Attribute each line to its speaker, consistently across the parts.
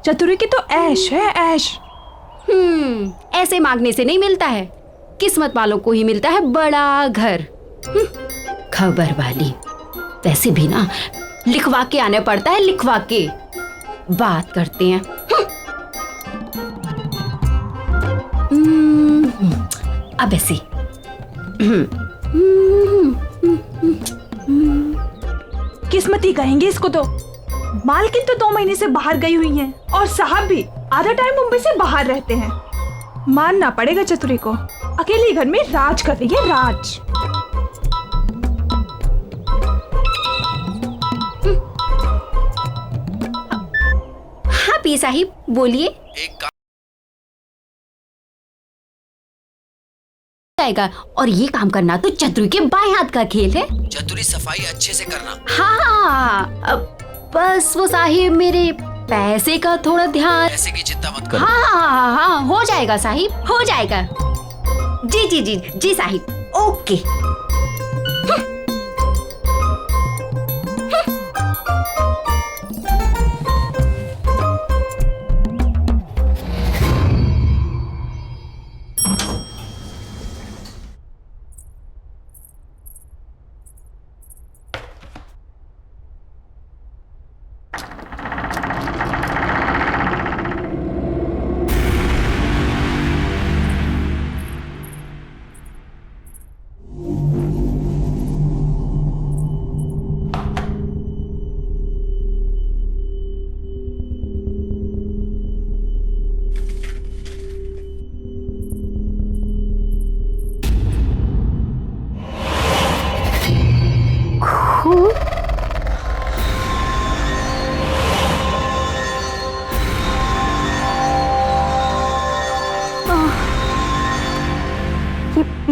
Speaker 1: चतुरी की तो ऐश है, ऐश।
Speaker 2: ऐसे मांगने से नहीं मिलता है, किस्मत वालों को ही मिलता है बड़ा घर। खबर वाली। वैसे भी ना लिखवा के आने पड़ता है, लिखवा के। बात करते हैं। अब ऐसे
Speaker 1: किस्मती कहेंगे इसको तो। मालकिन तो 2 महीने से बाहर गई हुई हैं और साहब भी आधा टाइम मुंबई से बाहर रहते हैं। मानना पड़ेगा चतुरी को, अकेले घर में राज कर रही है, राज।
Speaker 2: हाँ पी साहिब बोलिए।
Speaker 3: एक काम
Speaker 2: आएगा, और ये काम करना तो चतुरी के बाएं हाथ का खेल है।
Speaker 3: चतुरी सफाई अच्छे से करना।
Speaker 2: हाँ बस वो साहिब मेरे पैसे का थोड़ा ध्यान।
Speaker 3: पैसे की चिंता मत करो।
Speaker 2: हाँ, हो जाएगा साहिब, हो जाएगा। जी जी जी जी साहिब, ओके।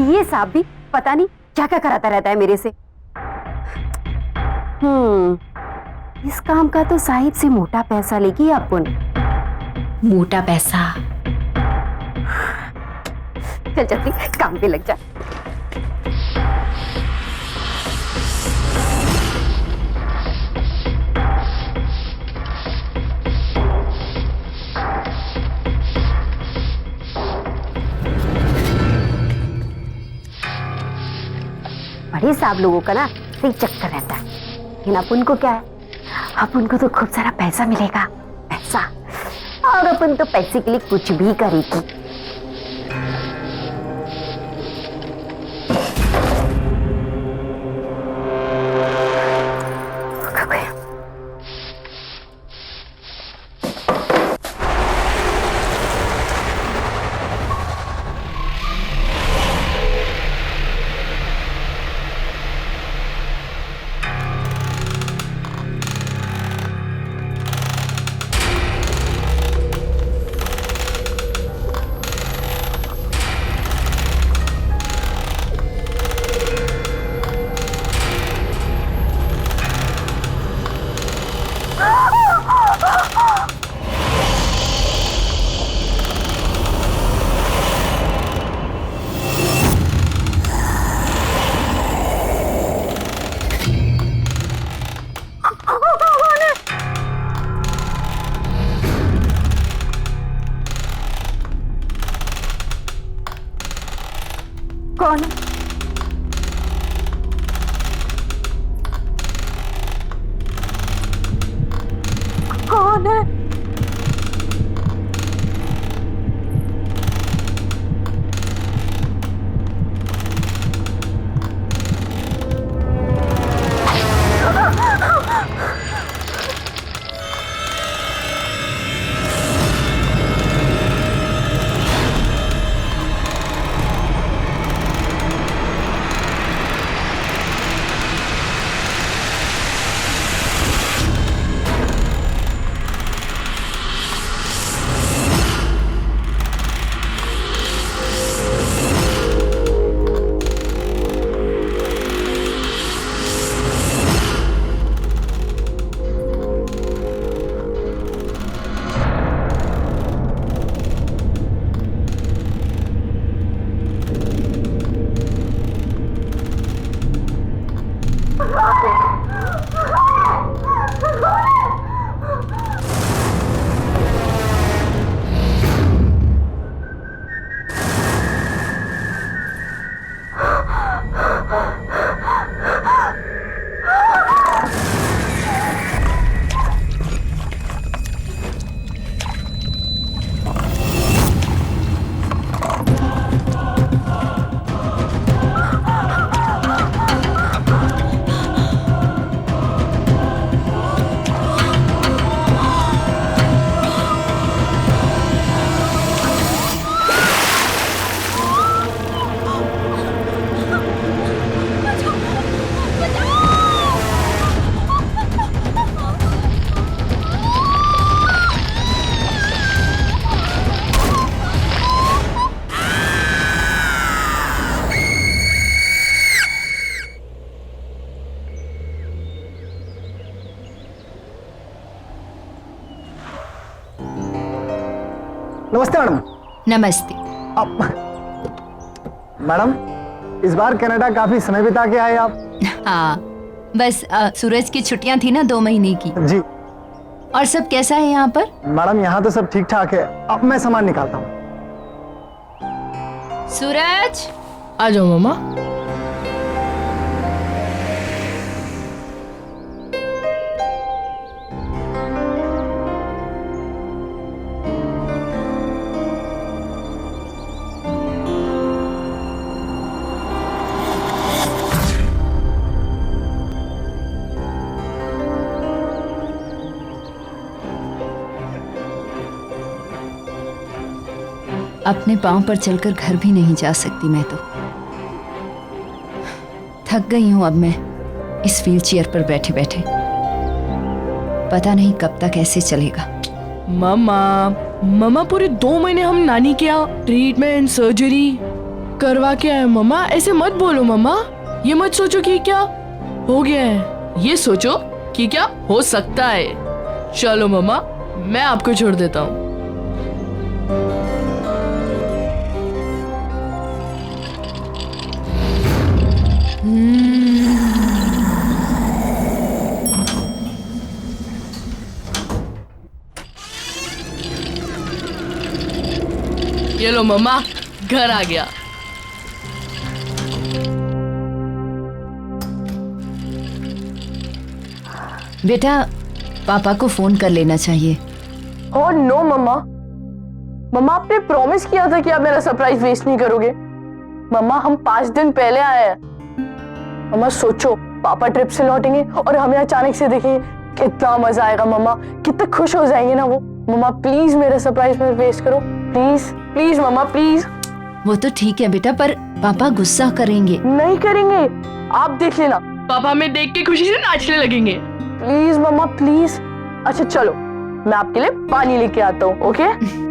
Speaker 4: ये साहब भी पता नहीं क्या क्या कराता रहता है मेरे से। इस काम का तो साहिब से मोटा पैसा लेगी अपन।
Speaker 2: मोटा पैसा।
Speaker 4: चल चल काम पे लग जा। बड़े साहब लोगों का ना सही चक्कर रहता है, लेकिन अपन को क्या है, अपन को तो खूब सारा पैसा मिलेगा, पैसा। और अपन तो पैसे के लिए कुछ भी करेगी। कौन है? कौन है?
Speaker 5: नमस्ते मैडम।
Speaker 2: नमस्ते।
Speaker 5: मैडम, इस बार कनाडा काफी समय बिता के आए आप।
Speaker 2: हाँ, बस सूरज की छुट्टियां थी ना 2 महीने की।
Speaker 5: जी
Speaker 2: और सब कैसा है यहाँ पर?
Speaker 5: मैडम, यहाँ तो सब ठीक ठाक है। अब मैं सामान निकालता हूँ।
Speaker 2: सूरज,
Speaker 6: आ जाओ मामा।
Speaker 2: अपने पांव पर चलकर घर भी नहीं जा सकती मैं तो। थक गई हूं अब मैं इस व्हीलचेयर पर बैठे बैठे। पता नहीं कब तक ऐसे चलेगा।
Speaker 6: मामा पूरे 2 महीने हम नानी के यहाँ ट्रीटमेंट सर्जरी करवा के आए। मामा ऐसे मत बोलो मामा। ये मत सोचो कि क्या हो गया है, ये सोचो कि क्या हो सकता है। चलो मामा, मैं आपको छोड़ देता हूँ। ये लो मम्मा, घर आ गया।
Speaker 2: बेटा, पापा को फोन कर लेना चाहिए।
Speaker 7: ओह नो मम्मा, मम्मा आपने प्रॉमिस किया था कि आप मेरा सरप्राइज वेस्ट नहीं करोगे। मम्मा हम 5 दिन पहले आए हैं। मम्मा सोचो, पापा ट्रिप से लौटेंगे और हमें अचानक से देखेंगे, कितना मजा आएगा मम्मा, कितने खुश हो जाएंगे ना वो। मम्मा प्लीज मेरा सरप्राइज मत वेस्ट करो, प्लीज प्लीज मम्मा प्लीज।
Speaker 2: वो तो ठीक है बेटा, पर पापा गुस्सा करेंगे।
Speaker 7: नहीं करेंगे, आप देख लेना।
Speaker 6: पापा हमें देख के खुशी से नाचने लगेंगे।
Speaker 7: Please mamma please. अच्छा चलो, मैं आपके लिए पानी लेके आता हूँ। ओके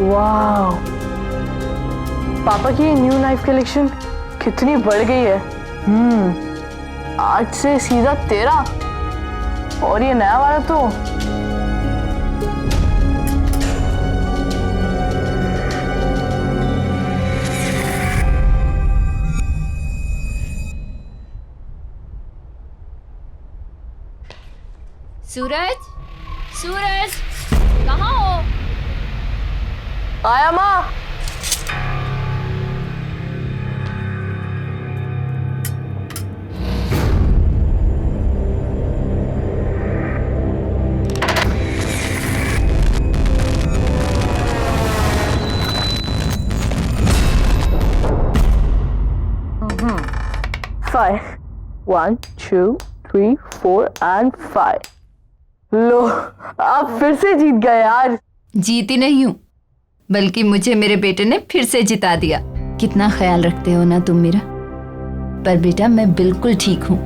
Speaker 7: वाह, पापा की न्यू नाइफ कलेक्शन कितनी बढ़ गई है। 8 से सीधा 13 और ये नया वाला तो
Speaker 2: सूरज, सूरज कहाँ हो?
Speaker 7: आया माँ। Five. 1, 2, 3, 4 and 5. लो, आप फिर से जीत गए यार।
Speaker 2: जीती नहीं हूँ, बल्कि मुझे मेरे बेटे ने फिर से जिता दिया। कितना ख्याल रखते हो ना तुम मेरा। पर बेटा मैं बिल्कुल ठीक हूँ,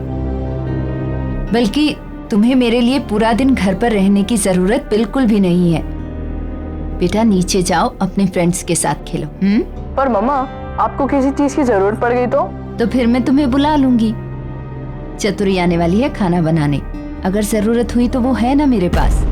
Speaker 2: बल्कि तुम्हें मेरे लिए पूरा दिन घर पर रहने की जरूरत बिल्कुल भी नहीं है। बेटा नीचे जाओ, अपने फ्रेंड्स के साथ खेलो।
Speaker 7: पर मम्मा, आपको किसी चीज की जरूरत पड़ गई तो
Speaker 2: फिर मैं तुम्हें बुला लूंगी। चतुरी आने वाली है खाना बनाने। अगर जरूरत हुई तो वो है ना मेरे पास।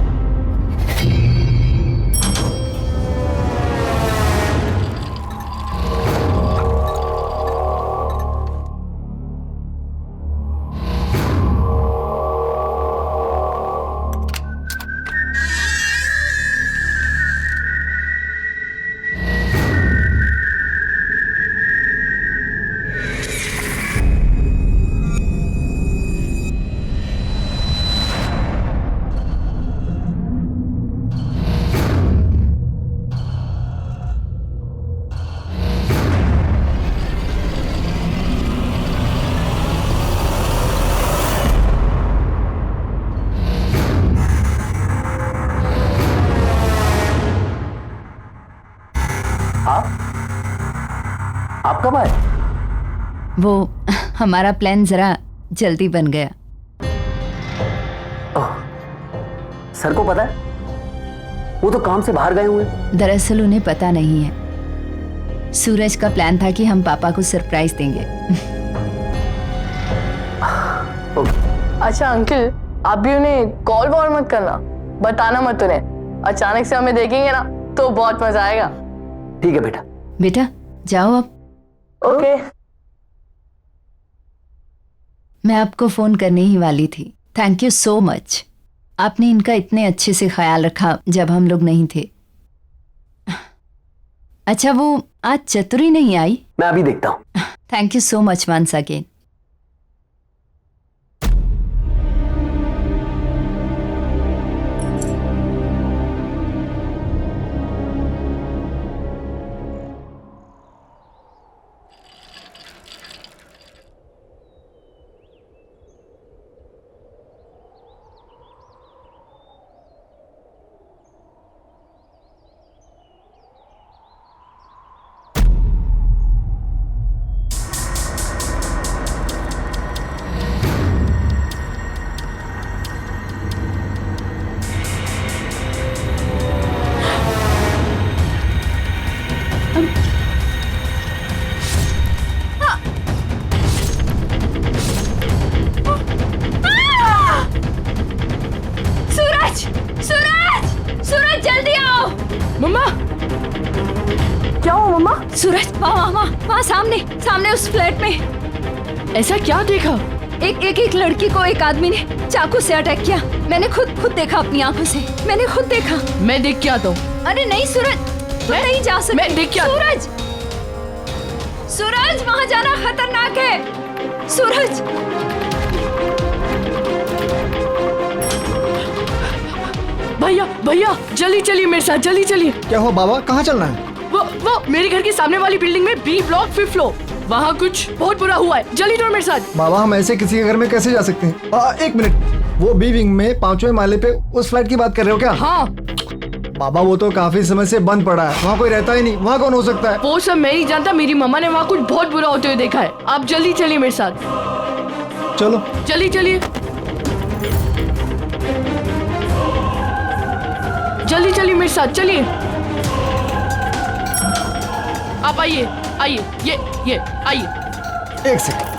Speaker 5: आप कब आए?
Speaker 2: वो हमारा प्लान जरा जल्दी बन गया।
Speaker 5: सर को पता है? वो तो काम से बाहर गए हुए।
Speaker 2: दरअसल उन्हें पता नहीं है। सूरज का प्लान था कि हम पापा को सरप्राइज देंगे।
Speaker 7: अच्छा अंकल, आप भी उन्हें कॉल वॉल मत करना, बताना मत उन्हें। अचानक से हमें देखेंगे ना तो बहुत मजा आएगा।
Speaker 5: ठीक है बेटा।
Speaker 2: बेटा जाओ अब।
Speaker 7: ओके।
Speaker 2: मैं आपको फोन करने ही वाली थी। Thank you so much. आपने इनका इतने अच्छे से ख्याल रखा जब हम लोग नहीं थे। अच्छा वो आज चतुरी नहीं आई?
Speaker 5: मैं अभी देखता हूँ।
Speaker 2: Thank you so much once again.
Speaker 6: मम्मा
Speaker 7: क्या हुआ मम्मा?
Speaker 2: सूरज वहाँ सामने उस फ्लैट में।
Speaker 6: ऐसा क्या देखा?
Speaker 2: एक लड़की को एक आदमी ने चाकू से अटैक किया। मैंने खुद देखा अपनी आंखों से। मैंने खुद देखा।
Speaker 6: मैं देख के आता हूँ।
Speaker 2: अरे नहीं सूरज, तुम नहीं जा सकते।
Speaker 6: मैं देख के आता।
Speaker 2: सूरज वहाँ जाना खतरनाक है। सूरज
Speaker 6: भैया जल्दी चलिए मेरे साथ, जल्दी चलिए।
Speaker 5: क्या हुआ बाबा, कहाँ चलना है?
Speaker 6: वो मेरे घर के सामने वाली बिल्डिंग में बी ब्लॉक 5th फ्लोर। वहाँ कुछ बहुत बुरा हुआ है। जल्दी दौड़ मेरे साथ।
Speaker 5: बाबा हम ऐसे किसी के घर में कैसे जा सकते हैं? एक मिनट, वो बी विंग में 5वें माले पे उस फ्लैट की बात कर रहे हो क्या?
Speaker 6: हाँ
Speaker 5: बाबा वो तो काफी समय से बंद पड़ा है, वहाँ कोई रहता ही नहीं। वहाँ कौन हो सकता है?
Speaker 6: वो सब मैं नहीं जानता। मेरी मम्मा ने वहाँ कुछ बहुत बुरा होते हुए देखा है। आप जल्दी चलिए मेरे साथ।
Speaker 5: चलो
Speaker 6: जल्दी चलिए, जल्दी चलिए मेरे साथ, चलिए। आप आइए ये आइए।
Speaker 5: एक सेकंड।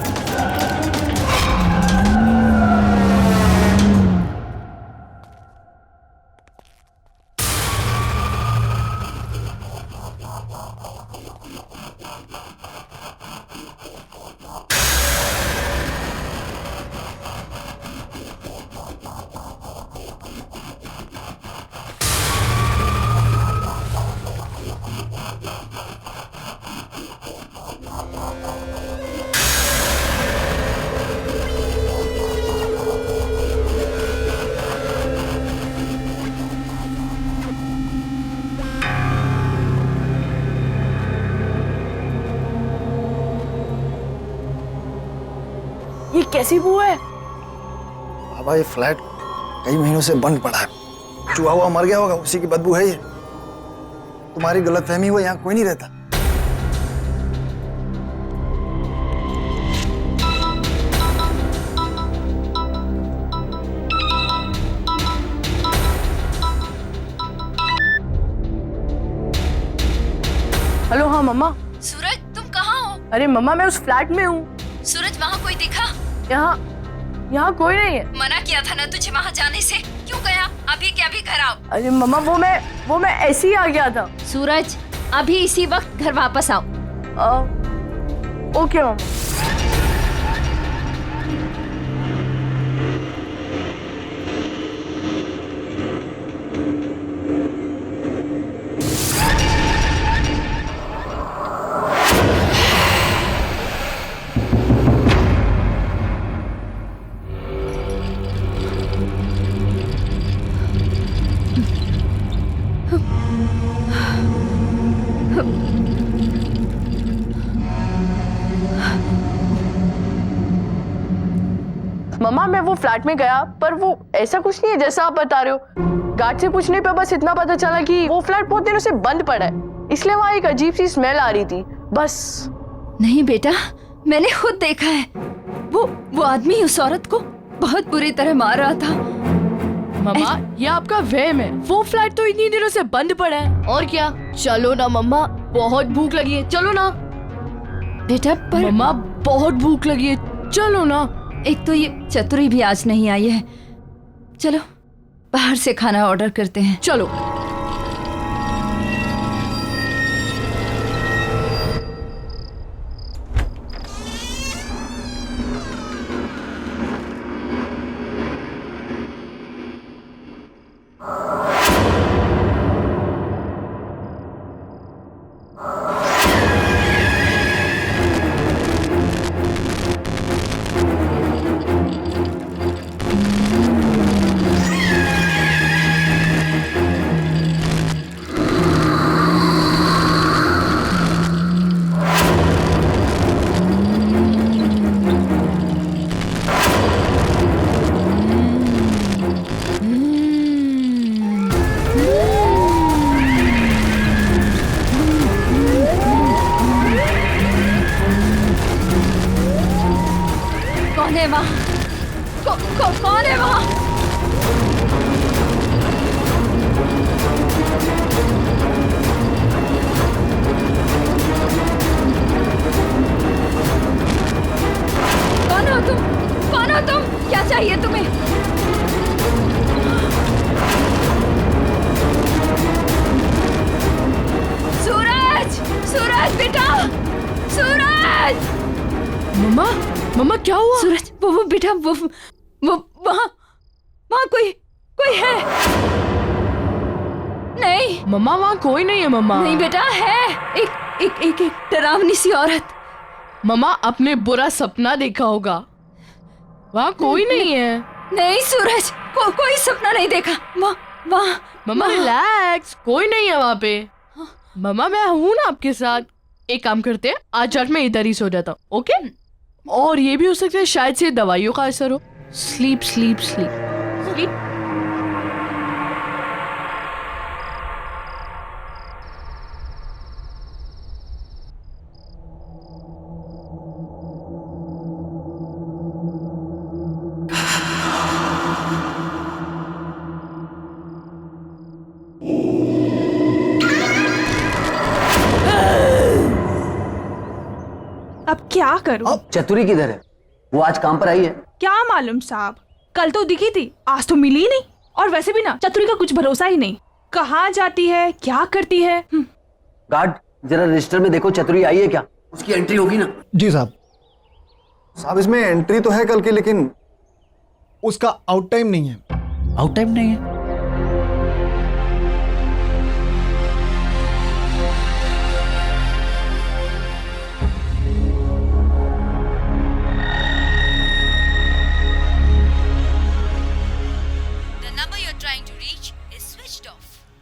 Speaker 7: ये कैसी बू है?
Speaker 5: बाबा ये फ्लैट कई महीनों से बंद पड़ा है। चूहा हुआ मर गया होगा, उसी की बदबू है ये। तुम्हारी गलतफहमी हुई, यहाँ कोई नहीं रहता।
Speaker 7: हेलो, हाँ मम्मा।
Speaker 2: सूरज तुम कहाँ हो?
Speaker 7: अरे मम्मा मैं उस फ्लैट में हूँ।
Speaker 2: सूरज वहाँ कोई दिखा?
Speaker 7: यहाँ कोई नहीं है।
Speaker 2: मना किया था ना तुझे वहाँ जाने से, क्यों गया? अभी के अभी घर आओ।
Speaker 7: अरे मम्मा वो मैं ऐसे ही आ गया था।
Speaker 2: सूरज, अभी इसी वक्त घर वापस आओ।
Speaker 7: ओके मम्मा। मम्मा मैं वो फ्लैट में गया, पर वो ऐसा कुछ नहीं है जैसा आप बता रहे हो। गार्ड से पूछने पे बस इतना पता चला कि वो फ्लैट बहुत दिनों से बंद पड़ा है, इसलिए वहाँ एक अजीब सी स्मेल आ रही थी, बस।
Speaker 2: नहीं बेटा, मैंने खुद देखा है। वो आदमी उस औरत को बहुत बुरी तरह मार रहा था।
Speaker 6: मम्मा ये आपका वहम है, वो फ्लैट तो इतनी दिनों से बंद पड़ा है। और क्या, चलो ना मम्मा, बहुत भूख लगी है, चलो ना।
Speaker 2: बेटा पर
Speaker 6: मम्मा बहुत भूख लगी है, चलो ना।
Speaker 2: एक तो ये चतुरी भी आज नहीं आई है। चलो बाहर से खाना ऑर्डर करते हैं।
Speaker 6: चलो।
Speaker 2: कौन है वहाँ? कौन है वहाँ? कौन हो तुम? कौन हो तुम? क्या चाहिए तुम्हें? सूरज, सूरज बेटा, सूरज।
Speaker 6: मम्मा क्या हुआ?
Speaker 2: सूरज, वो बेटा, वो वहाँ कोई है। नहीं
Speaker 6: मम्मा वहाँ कोई नहीं है मम्मा।
Speaker 2: नहीं बेटा, है एक डरावनी सी औरत।
Speaker 6: मम्मा आपने बुरा सपना देखा होगा, वहाँ कोई नहीं है।
Speaker 2: नहीं सूरज, कोई सपना नहीं देखा। वहाँ
Speaker 6: मम्मा रिलैक्स, कोई नहीं है वहाँ पे। मम्मा मैं हूँ ना आपके साथ। एक काम करते हैं, आज रात में इधर ही सो जाता हूँ, ओके? और ये भी हो सकता है शायद से दवाइयों का असर हो। Sleep sleep sleep sleep.
Speaker 1: अब क्या करूं?
Speaker 8: चतुरी किधर है? वो आज काम पर आई है?
Speaker 1: क्या मालूम साहब, कल तो दिखी थी, आज तो मिली नहीं। और वैसे भी ना चतुरी का कुछ भरोसा ही नहीं, कहाँ जाती है, क्या करती है।
Speaker 8: गार्ड जरा रजिस्टर में देखो, चतुरी आई है क्या? उसकी एंट्री होगी ना?
Speaker 5: जी साहब इसमें एंट्री तो है कल की, लेकिन उसका आउट टाइम नहीं है।
Speaker 3: आउट टाइम नहीं है?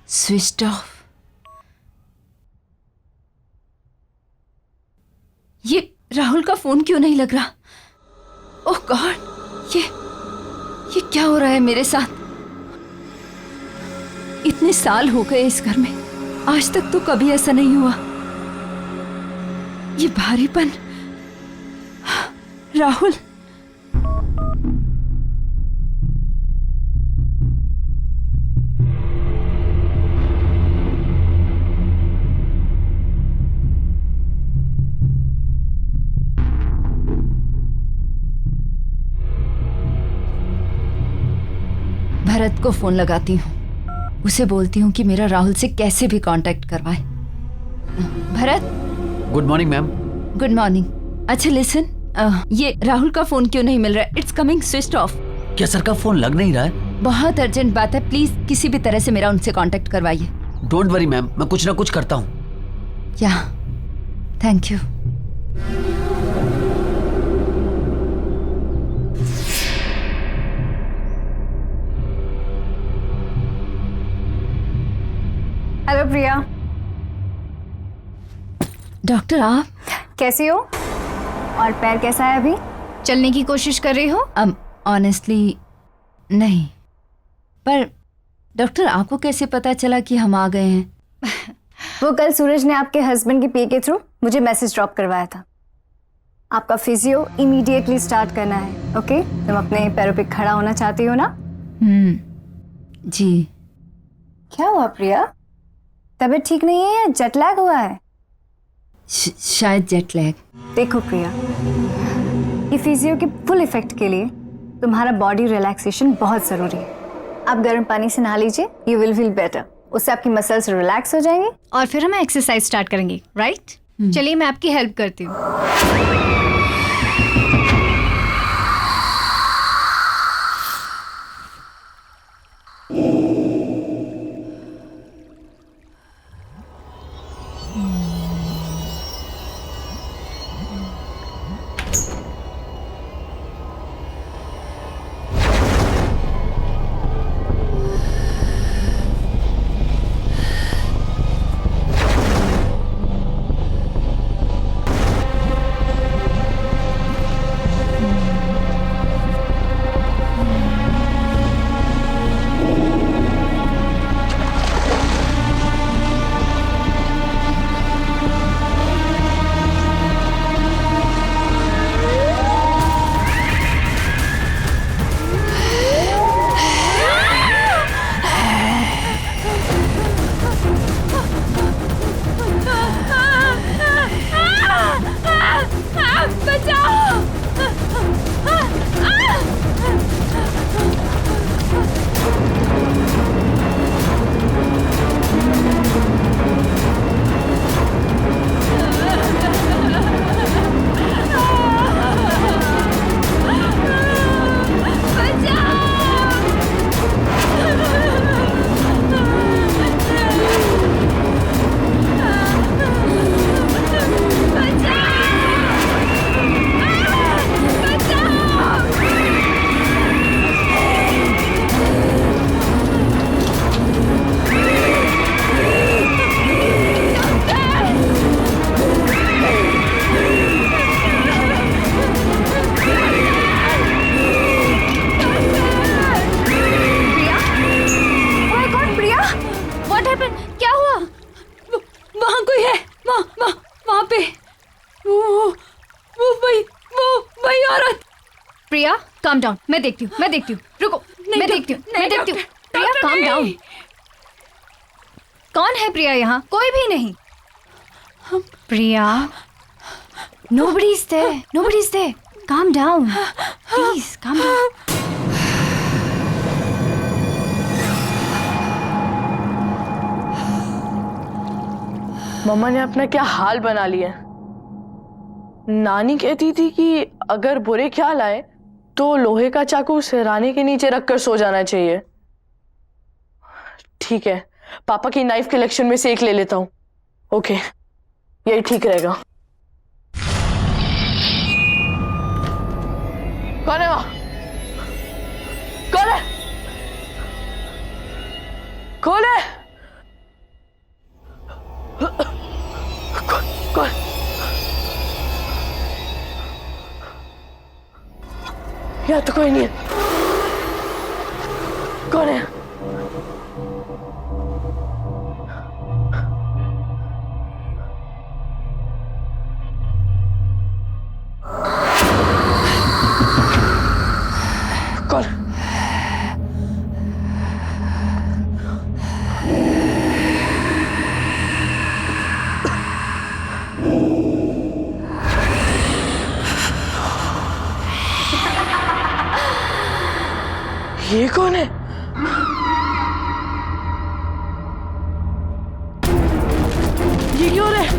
Speaker 2: Switched off. ये राहुल का फोन क्यों नहीं लग रहा? ओह गॉड, ये क्या हो रहा है मेरे साथ? इतने साल हो गए इस घर में, आज तक तो कभी ऐसा नहीं हुआ। ये भारीपन, राहुल।
Speaker 9: भरत को फोन लगाती हूँ, उसे बोलती हूँ कि मेरा राहुल से कैसे भी कांटेक्ट करवाए। Bharat,
Speaker 8: good morning ma'am.
Speaker 9: Good morning. अच्छा लिसन, ये राहुल का फोन क्यों नहीं मिल रहा है? It's coming switched off.
Speaker 8: क्या सर का फोन लग नहीं रहा है?
Speaker 9: बहुत अर्जेंट बात है, प्लीज किसी भी तरह से मेरा उनसे कांटेक्ट करवाइए।
Speaker 8: डोंट वरी मैम, मैं कुछ ना कुछ करता हूँ।
Speaker 9: या, thank you.
Speaker 10: Hello Priya,
Speaker 9: doctor आप
Speaker 10: कैसी हो? और पैर कैसा है अभी? चलने की कोशिश कर रही हो?
Speaker 9: ऑनेस्टली नहीं, पर डॉक्टर आपको कैसे पता चला कि हम आ गए हैं?
Speaker 10: वो कल सूरज ने आपके हस्बैंड के पीए के थ्रू मुझे मैसेज ड्रॉप करवाया था। आपका फिजियो इमीडिएटली स्टार्ट करना है, ओके? तुम अपने पैरों पे खड़ा होना चाहती हो ना?
Speaker 9: जी।
Speaker 10: क्या हुआ प्रिया? तबीयत ठीक नहीं है या जेट लैग हुआ है?
Speaker 9: शायद जेट लैग।
Speaker 10: देखो प्रिया, ये फिजियो के फुल इफेक्ट के लिए तुम्हारा बॉडी रिलैक्सेशन बहुत जरूरी है। आप गर्म पानी से नहा लीजिए, यू विल फील बेटर। उससे आपकी मसल्स रिलैक्स हो जाएंगे और फिर हम एक्सरसाइज स्टार्ट करेंगे, राइट? चलिए मैं आपकी हेल्प करती हूँ। प्रिया काम डाउन, मैं देखती हूँ, रुको, मैं देखती हूँ। प्रिया काम डाउन। कौन है प्रिया यहाँ? कोई भी नहीं। प्रिया, nobody's there. Calm down, please, calm down.
Speaker 7: मम्मा ने अपना क्या हाल बना लिया। नानी कहती थी कि अगर बुरे ख्याल आए तो लोहे का चाकू सिरहाने के नीचे रखकर सो जाना चाहिए। ठीक है, पापा की नाइफ कलेक्शन में से एक ले लेता हूँ। ओके, यही ठीक रहेगा। कौन है वहां? कौन है? कौन है? कौन? यहाँ तो कोई नहीं है। कौन है? कौन? ये कौन है?
Speaker 6: ये क्यों हो रहा है?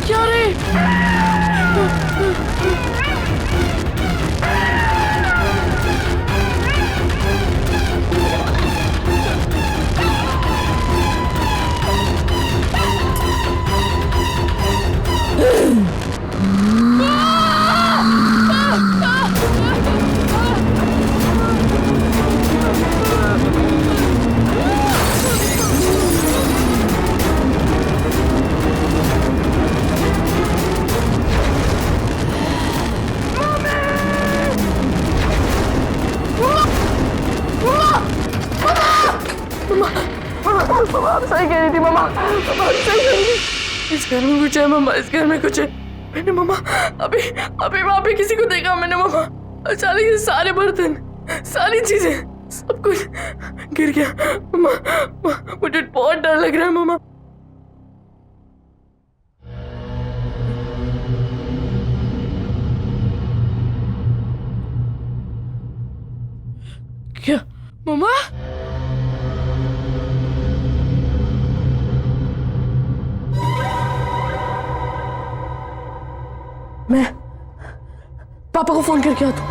Speaker 6: क्या रे?
Speaker 7: आप सही कह रही थी मम्मा, आप सही कह रही थी। इस घर में कुछ है मम्मा, इस घर में कुछ है। मैंने मम्मा अभी अभी वहाँ पे किसी को देखा मैंने मम्मा। अचानक से सारे बर्तन, सारी चीजें, सब कुछ गिर गया मम्मा। मुझे बहुत डर लग रहा है मम्मा।
Speaker 6: क्या मम्मा?
Speaker 7: मैं पापा को फोन करके आता हूँ।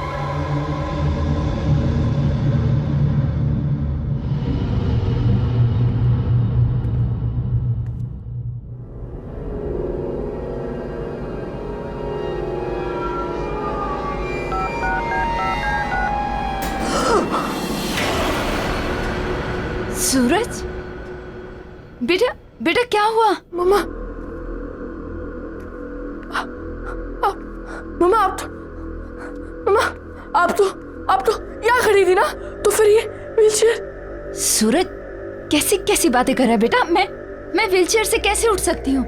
Speaker 9: सूरज, बेटा बेटा क्या हुआ?
Speaker 7: मम्मा मम्मा आप तो यहाँ खड़ी थी ना, तो फिर ये व्हीलचेयर।
Speaker 9: सूरज कैसी कैसी बातें कर रहा है बेटा? मैं व्हीलचेयर से कैसे उठ सकती हूँ?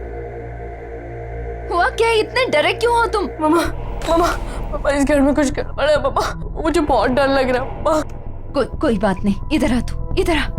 Speaker 9: हुआ क्या? इतने डरे क्यों हो तुम?
Speaker 7: मम्मा इस घर में कुछ गड़बड़ है मम्मा, मुझे बहुत डर लग रहा है मम्मा।
Speaker 9: कोई बात नहीं, इधर आ तू, इधर आ।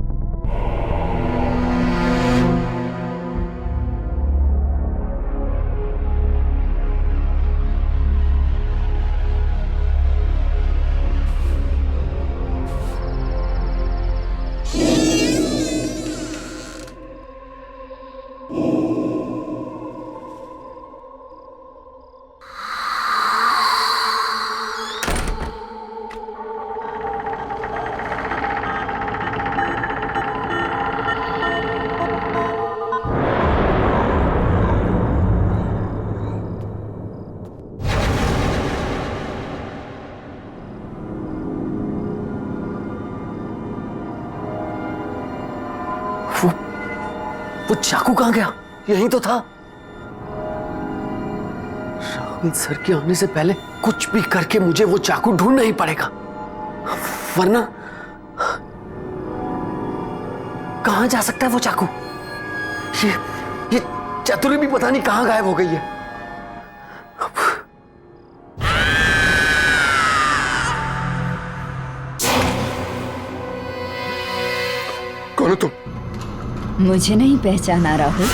Speaker 8: वो चाकू कहाँ गया? यहीं तो था। राहुल सर के आने से पहले कुछ भी करके मुझे वो चाकू ढूंढना ही पड़ेगा, वरना कहाँ जा सकता है वो चाकू? ये चतुरी भी पता नहीं कहाँ गायब हो गई है।
Speaker 5: कौन हो तुम?
Speaker 9: मुझे नहीं पहचाना राहुल?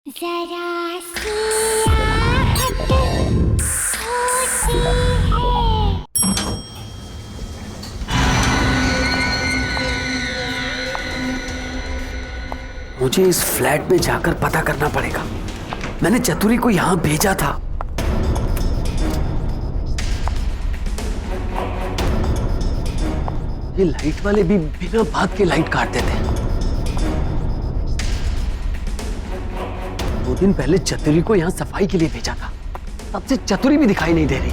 Speaker 11: जरा सी आहट होती है।
Speaker 8: मुझे इस फ्लैट में जाकर पता करना पड़ेगा। मैंने चतुरी को यहां भेजा था। ये लाइट वाले भी बिना बात के लाइट काट देते हैं। 2 दिन पहले चतुरी को यहाँ सफाई के लिए भेजा था, तब से चतुरी भी दिखाई नहीं दे रही।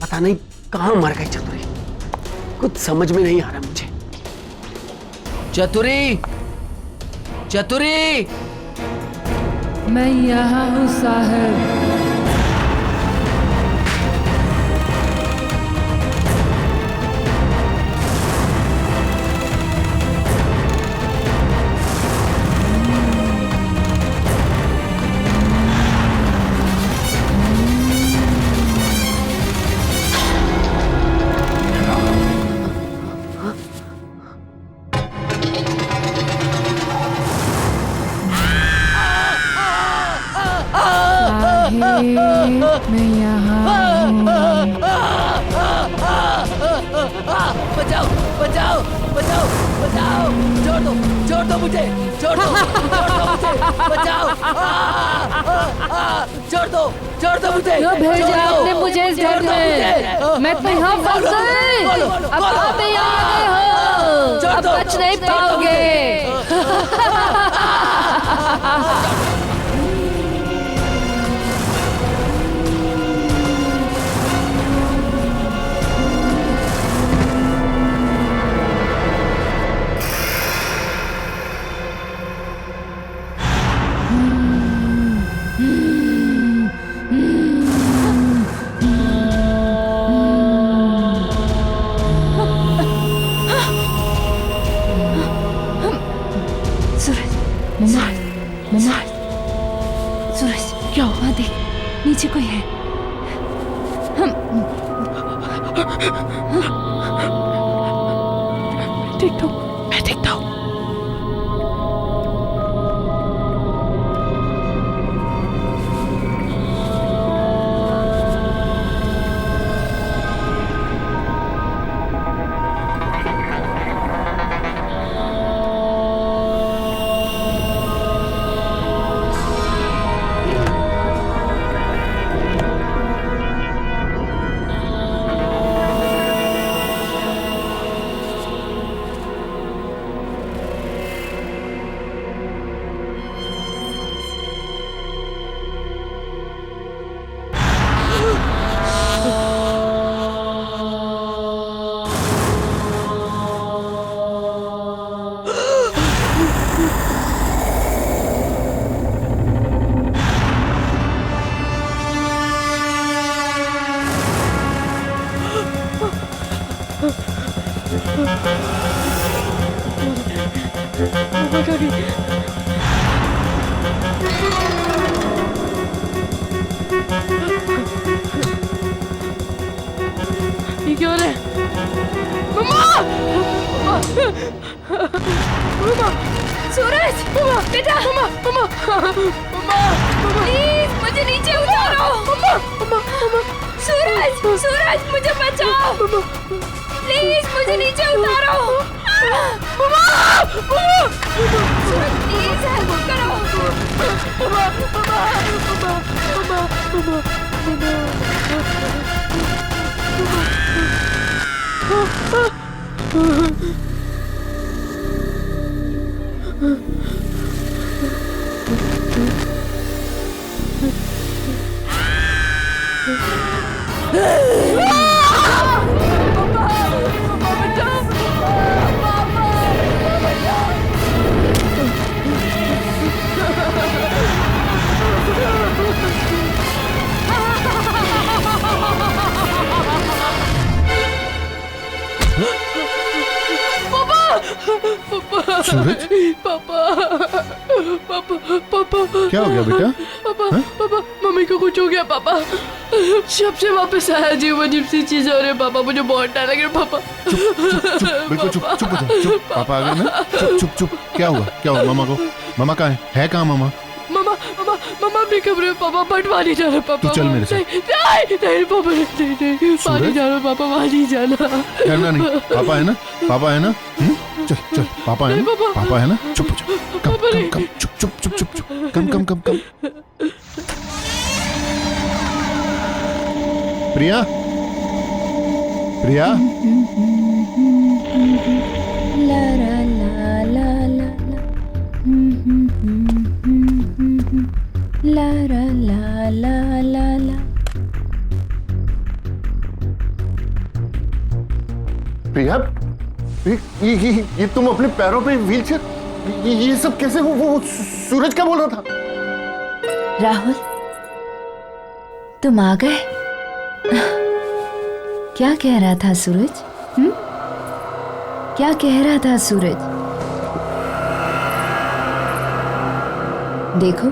Speaker 8: पता नहीं कहाँ मर गई चतुरी, कुछ समझ में नहीं आ रहा मुझे।
Speaker 3: चतुरी, चतुरी,
Speaker 9: मैं यहाँ हूँ साहब। मैं यहाँ
Speaker 3: बचाओ, बचाओ, बचाओ, बचाओ, छोड़ दो मुझे, छोड़ दो मुझे, बचाओ, छोड़ दो मुझे,
Speaker 9: क्यों भेजा आपने मुझे इस घर में? मैं तो यहाँ फंस गई। अब आप यहाँ आ गए हो, अब बच नहीं पाओगे। सूरज, क्या हुआ? देख, नीचे कोई है। मैं देखता हूँ।
Speaker 6: ये क्या हो रहा है? मम्मा! मम्मा!
Speaker 9: सूरज, बेटा, प्लीज मुझे नीचे उतारो। सूरज, मुझे बचाओ। प्लीज मुझे नीचे उतारो। सूरज, प्लीज हेल्प करो।
Speaker 12: सूरज,
Speaker 6: पापा,
Speaker 12: क्या हो गया बेटा?
Speaker 6: पापा, मम्मी को कुछ हो गया पापा। जब से वापस आया जी वो अजीब सी चीज हो रही है पापा, मुझे बहुत डर लग रहा है पापा।
Speaker 12: बिल्कुल चुप हो जाओ। पापा आ गए ना? चुप। क्या हुआ मामा को? मामा कहाँ है कहाँ मामा?
Speaker 6: मामा अपने कमरे में पापा, बंटवा नहीं जा रहा पापा।
Speaker 12: तू चल मेरे साथ।
Speaker 6: नहीं पापा, नहीं पानी जा रहा पापा, वहाँ नहीं जाना।
Speaker 12: डरना नहीं, पापा है ना? चल पापा है ना? चुप हो जाओ। कम चुप। कम। प्रिया,
Speaker 9: ला ला ला ला ला।
Speaker 12: ये तुम अपने पैरों पे व्हीलचेयर, ये सब कैसे? वो सूरज क्या बोल रहा था?
Speaker 9: राहुल, तुम आ गए। क्या कह रहा था सूरज? क्या कह रहा था सूरज? देखो,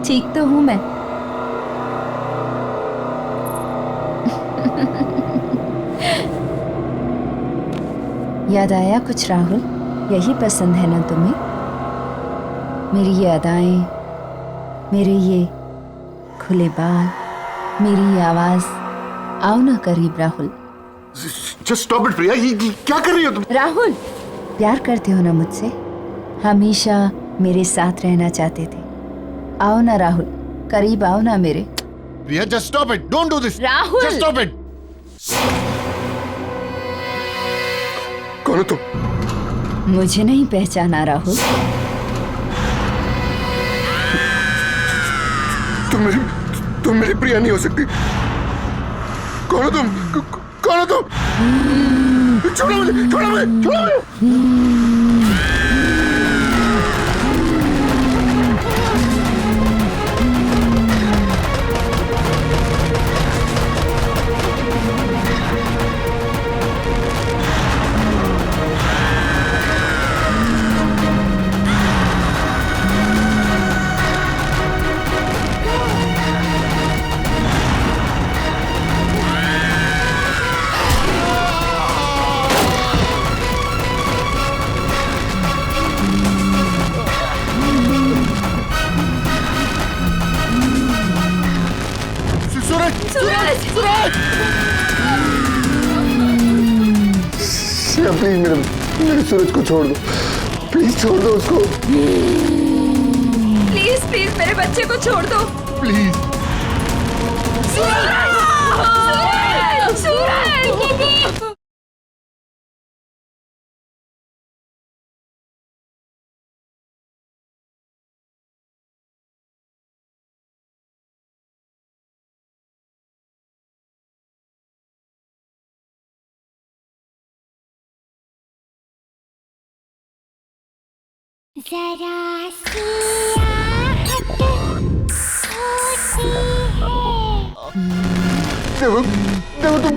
Speaker 9: ठीक तो हूं मैं। याद आया कुछ राहुल? यही पसंद है ना तुम्हें? मेरी ये अदाएं, मेरे ये खुले बाल, मेरी ये आवाज। आओ ना करीब राहुल।
Speaker 12: Just stop it, प्रिया। ये क्या कर रही हो तुम?
Speaker 9: राहुल, प्यार करते हो ना मुझसे? हमेशा मेरे साथ रहना चाहते थे। आओ ना राहुल, करीब आओ ना मेरे।
Speaker 12: प्रिया, just stop it. Don't do this.
Speaker 9: Rahul!
Speaker 12: Just stop it.
Speaker 8: कौन हो तुम?
Speaker 9: मुझे नहीं पहचाना राहुल?
Speaker 8: तुम मेरी प्रिया नहीं हो सकती। कौन हो तुम? कौन हो तुम? छोड़ो मुझे, छोड़ो मुझे, छोड़ो मुझे। प्लीज मेरे सूरज को छोड़ दो, प्लीज छोड़ दो उसको।
Speaker 9: प्लीज प्लीज मेरे बच्चे को छोड़ दो।
Speaker 12: प्लीज।
Speaker 9: सूरज! सूरज! सूरज!
Speaker 11: जरा सी आहट होती है।
Speaker 8: देखो तुम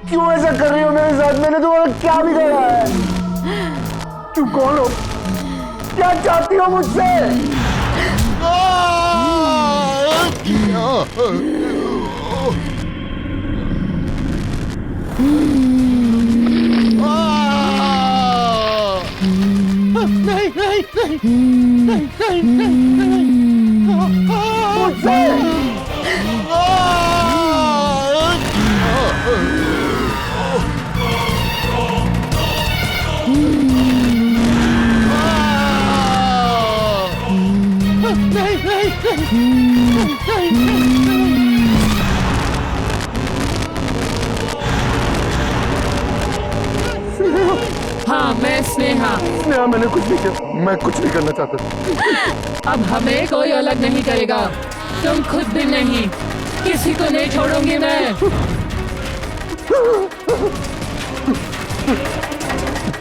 Speaker 8: क्यों ऐसा कर रही हो मेरे साथ? मैंने तुम्हारा क्या बिगाड़ा है? तुम कौन हो? क्या चाहती हो मुझसे?
Speaker 6: हाँ, मैं स्नेहा।
Speaker 8: स्नेहा, मैंने कुछ नहीं किया, मैं कुछ नहीं करना चाहता।
Speaker 6: अब हमें कोई अलग नहीं करेगा, तुम खुद भी नहीं, किसी को नहीं छोड़ूंगी मैं।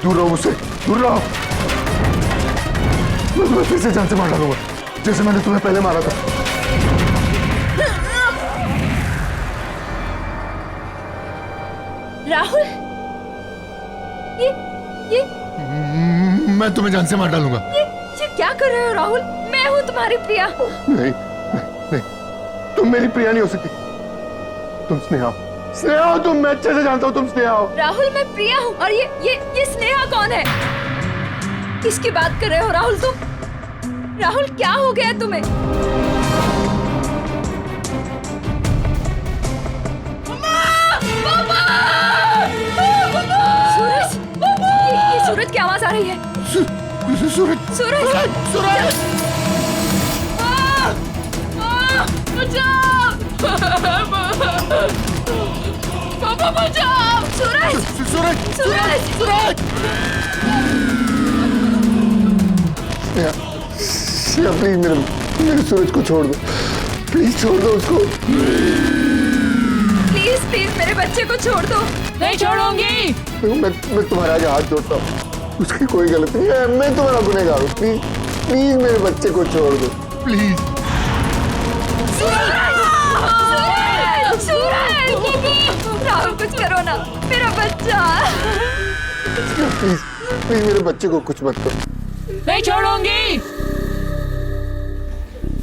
Speaker 8: दूर रहो मुझसे, दूर रहो। मैं फिर से जान से मार डालूंगा, जैसे मैंने तुम्हें पहले मारा था।
Speaker 9: राहुल, ये
Speaker 12: मैं तुम्हें जान से मार डालूंगा।
Speaker 9: ये क्या कर रहे हो राहुल? मैं हूँ तुम्हारी प्रिया।
Speaker 8: नहीं, तुम मेरी प्रिया नहीं हो सकती। तुम स्नेहा हो। स्नेहा हो तुम, मैं अच्छे से जानता हूँ तुम स्नेहा हो।
Speaker 9: राहुल, मैं प्रिया हूँ। और ये स्नेहा कौन है? किसकी बात कर रहे हो राहुल तुम? राहुल, क्या हो गया तुम्हें? सूरज, ये सूरज की आवाज आ रही है।
Speaker 12: सूरज,
Speaker 9: सूरज,
Speaker 12: सूरज!
Speaker 6: बचाओ! पापा बचाओ!
Speaker 9: सूरज!
Speaker 12: सूरज!
Speaker 9: सूरज!
Speaker 12: सूरज!
Speaker 8: स्नेहा, प्लीज मेरे सूरज को छोड़ दो, प्लीज छोड़ दो उसको।
Speaker 9: प्लीज
Speaker 1: प्लीज मेरे बच्चे को छोड़ दो।
Speaker 6: नहीं छोड़ूंगी।
Speaker 8: मैं तुम्हारा आज हाथ जोड़ता हूँ, उसकी कोई गलती नहीं है, मैं तुम्हारा गुनहगार हूँ। प्लीज प्लीज मेरे बच्चे को छोड़ दो प्लीज।
Speaker 1: राहुल कुछ करो ना, मेरा बच्चा।
Speaker 8: प्लीज प्लीज मेरे बच्चे को कुछ मत करो।
Speaker 6: नहीं छोड़ूंगी।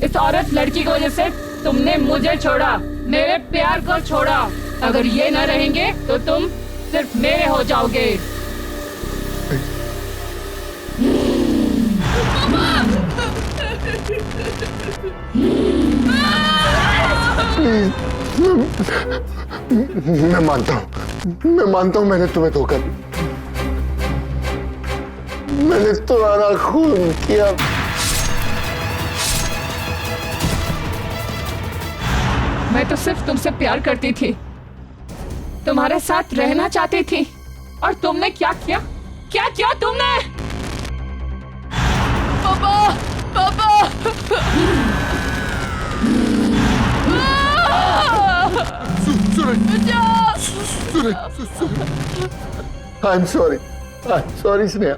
Speaker 6: इस औरत लड़की की वजह से तुमने मुझे छोड़ा, मेरे प्यार को छोड़ा। अगर ये न रहेंगे तो तुम सिर्फ मेरे हो जाओगे।
Speaker 8: मैं मानता हूँ मैंने तुम्हें धोखा दिया, मैंने तुम्हारा खून किया।
Speaker 6: मैं तो सिर्फ तुमसे प्यार करती थी, तुम्हारे साथ रहना चाहती थी, और तुमने क्या किया? क्या किया तुमने? पापा, पापा!
Speaker 8: I am sorry Sneha.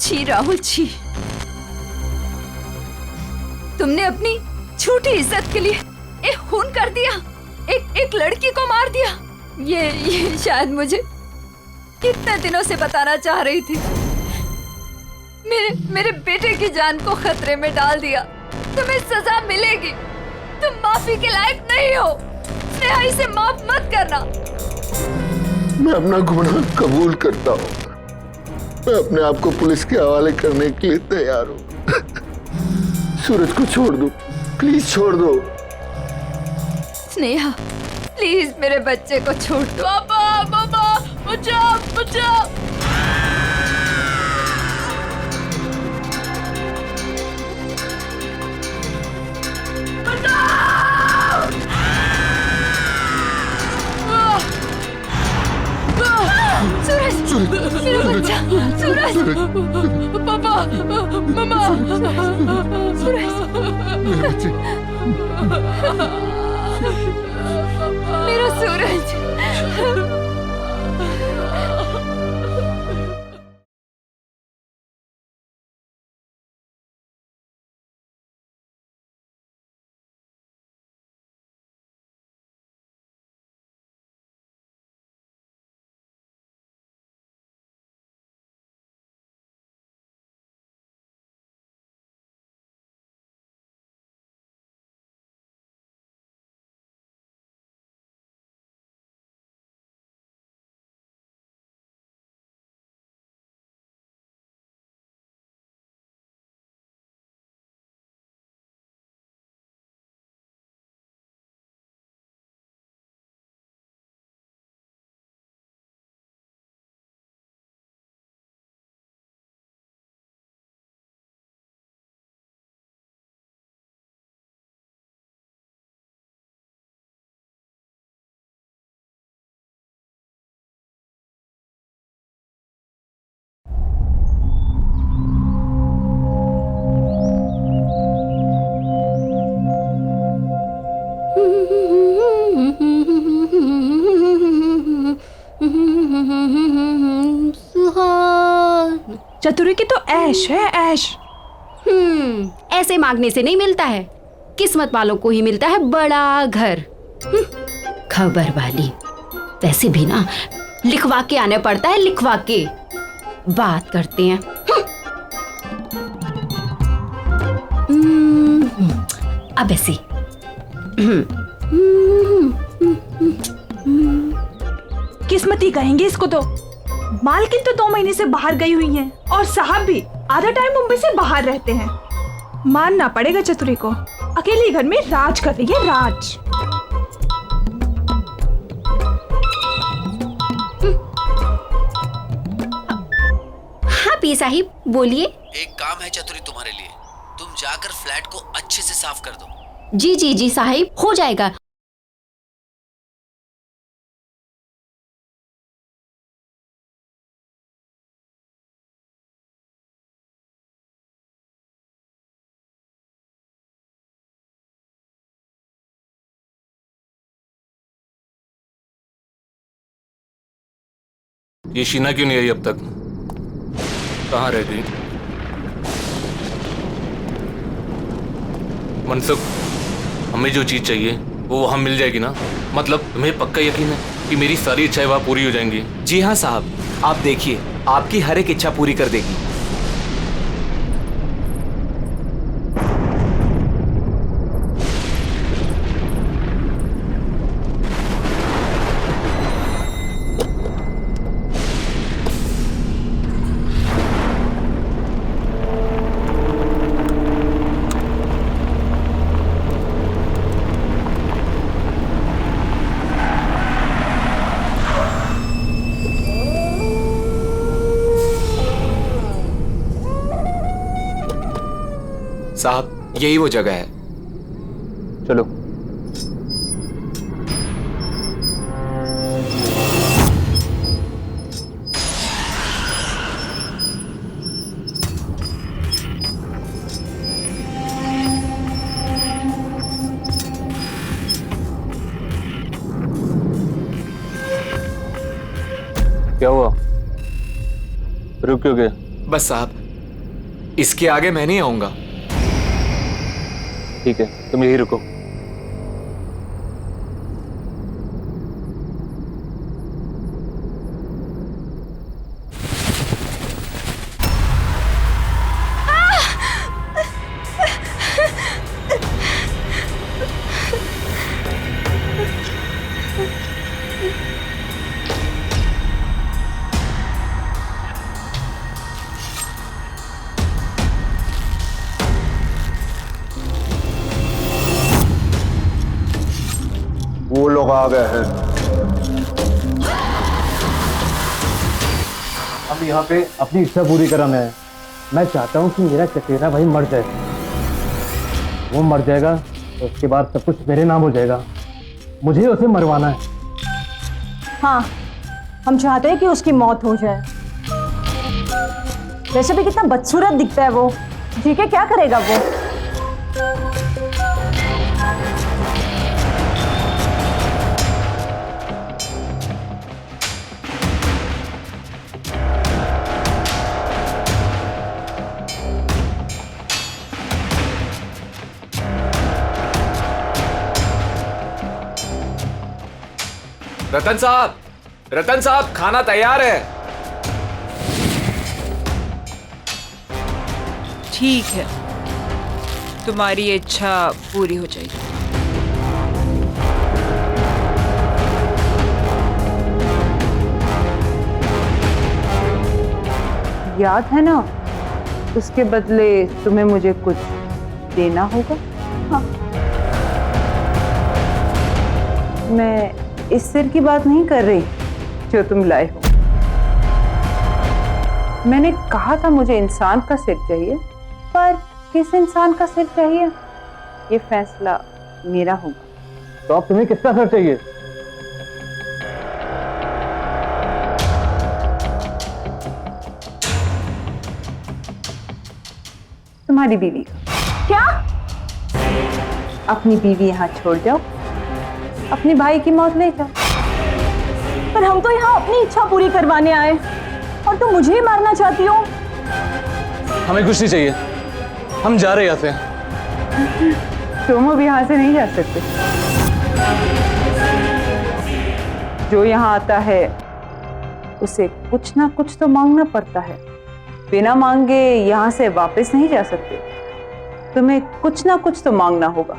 Speaker 1: छी राहुल छी, तुमने अपनी झूठी इज्जत के लिए एक खून कर दिया, एक लड़की को मार दिया। ये शायद मुझे कितने दिनों से बताना चाह रही थी। मेरे बेटे की जान को खतरे में डाल दिया। तुम्हें सजा मिलेगी, तुम माफी के लायक नहीं हो। स्नेहा, इसे माफ मत करना।
Speaker 8: मैं अपना गुनाह कबूल करता हूँ, मैं अपने आप को पुलिस के हवाले करने के लिए तैयार हूँ। सूरज को छोड़ दो, प्लीज छोड़ दो।
Speaker 1: स्नेहा, प्लीज मेरे बच्चे को छोड़ दो। पापा, पापा, बचाओ, बचाओ। सूरज, मेरा बच्चा, सूरज, पापा, मम्मा, सूरज,
Speaker 8: मेरे बच्चे,
Speaker 1: मेरा सूरज। चतुरी की तो ऐश है, ऐश।
Speaker 2: ऐसे मांगने से नहीं मिलता है, किस्मत वालों को ही मिलता है बड़ा घर। खबर वाली। वैसे भी ना लिखवा के आने पड़ता है, लिखवा के। बात करते हैं। अब ऐसे
Speaker 1: किस्मती कहेंगे इसको तो। मालकिन तो 2 महीने से बाहर गई हुई हैं, और साहब भी आधा टाइम मुंबई से बाहर रहते हैं। मानना पड़ेगा चतुरी को, अकेले घर में राज कर रही है, राज।
Speaker 2: हाँ पी साहिब, बोलिए।
Speaker 3: एक काम है चतुरी तुम्हारे लिए, तुम जाकर फ्लैट को अच्छे से साफ कर दो।
Speaker 2: जी जी जी साहिब, हो जाएगा।
Speaker 13: ये शीना क्यों नहीं आई अब तक? कहाँ रह गई? मनसुख, हमें जो चीज चाहिए वो वहां मिल जाएगी ना? मतलब तुम्हें पक्का यकीन है कि मेरी सारी इच्छाएं वहां पूरी हो जाएंगी?
Speaker 14: जी हाँ साहब, आप देखिए, आपकी हर एक इच्छा पूरी कर देगी। साहब, यही वो जगह है। चलो।
Speaker 13: क्या हुआ? रुक क्यों गए?
Speaker 14: बस साहब, इसके आगे मैं नहीं आऊंगा।
Speaker 13: ठीक है, तुम यही रुको।
Speaker 8: वो लोग आ गए हैं।
Speaker 15: अब यहाँ पे अपनी इच्छा पूरी कराना है। मैं चाहता हूँ कि मेरा चचेरा भाई मर जाए। वो मर जाएगा तो उसके बाद सब कुछ मेरे नाम हो जाएगा। मुझे उसे मरवाना है।
Speaker 16: हाँ, हम चाहते हैं कि उसकी मौत हो जाए। वैसे भी कितना बदसूरत दिखता है वो। जी के क्या करेगा वो?
Speaker 14: रतन साहब, खाना तैयार है।
Speaker 17: ठीक है, तुम्हारी इच्छा पूरी हो जाएगी।
Speaker 18: याद है ना, उसके बदले तुम्हें मुझे कुछ देना होगा। हाँ। मैं इस सिर की बात नहीं कर रही जो तुम लाए हो। मैंने कहा था मुझे इंसान का सिर चाहिए, पर किस इंसान का सिर चाहिए ये फैसला मेरा होगा।
Speaker 15: तो अब तुम्हें किसका सिर चाहिए?
Speaker 18: तुम्हारी बीवी का। क्या? अपनी बीवी यहाँ छोड़ जाओ, अपने भाई की मौत ले जाओ।
Speaker 16: पर हम तो यहाँ अपनी इच्छा पूरी करवाने आए और तुम मुझे ही मारना चाहती हो।
Speaker 15: हमें कुछ नहीं चाहिए, हम जा रहे हैं यहाँ से।
Speaker 18: तुम अब यहाँ से नहीं जा सकते। जो यहाँ आता है उसे कुछ ना कुछ तो मांगना पड़ता है। बिना मांगे यहाँ से वापस नहीं जा सकते। तुम्हें कुछ ना कुछ तो मांगना होगा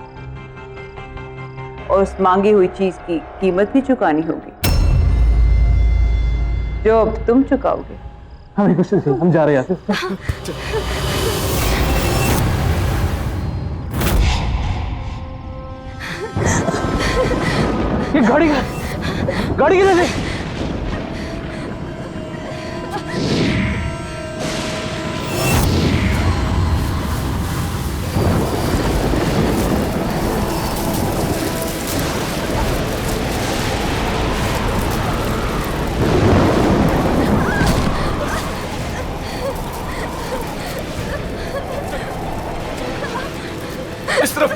Speaker 18: और उस मांगी हुई चीज की कीमत भी चुकानी होगी, जो अब तुम चुकाओगे।
Speaker 15: हमें कुछ नहीं, हम जा रहे हैं यहाँ से। ये गाड़ी किधर है?
Speaker 14: इस तरफ।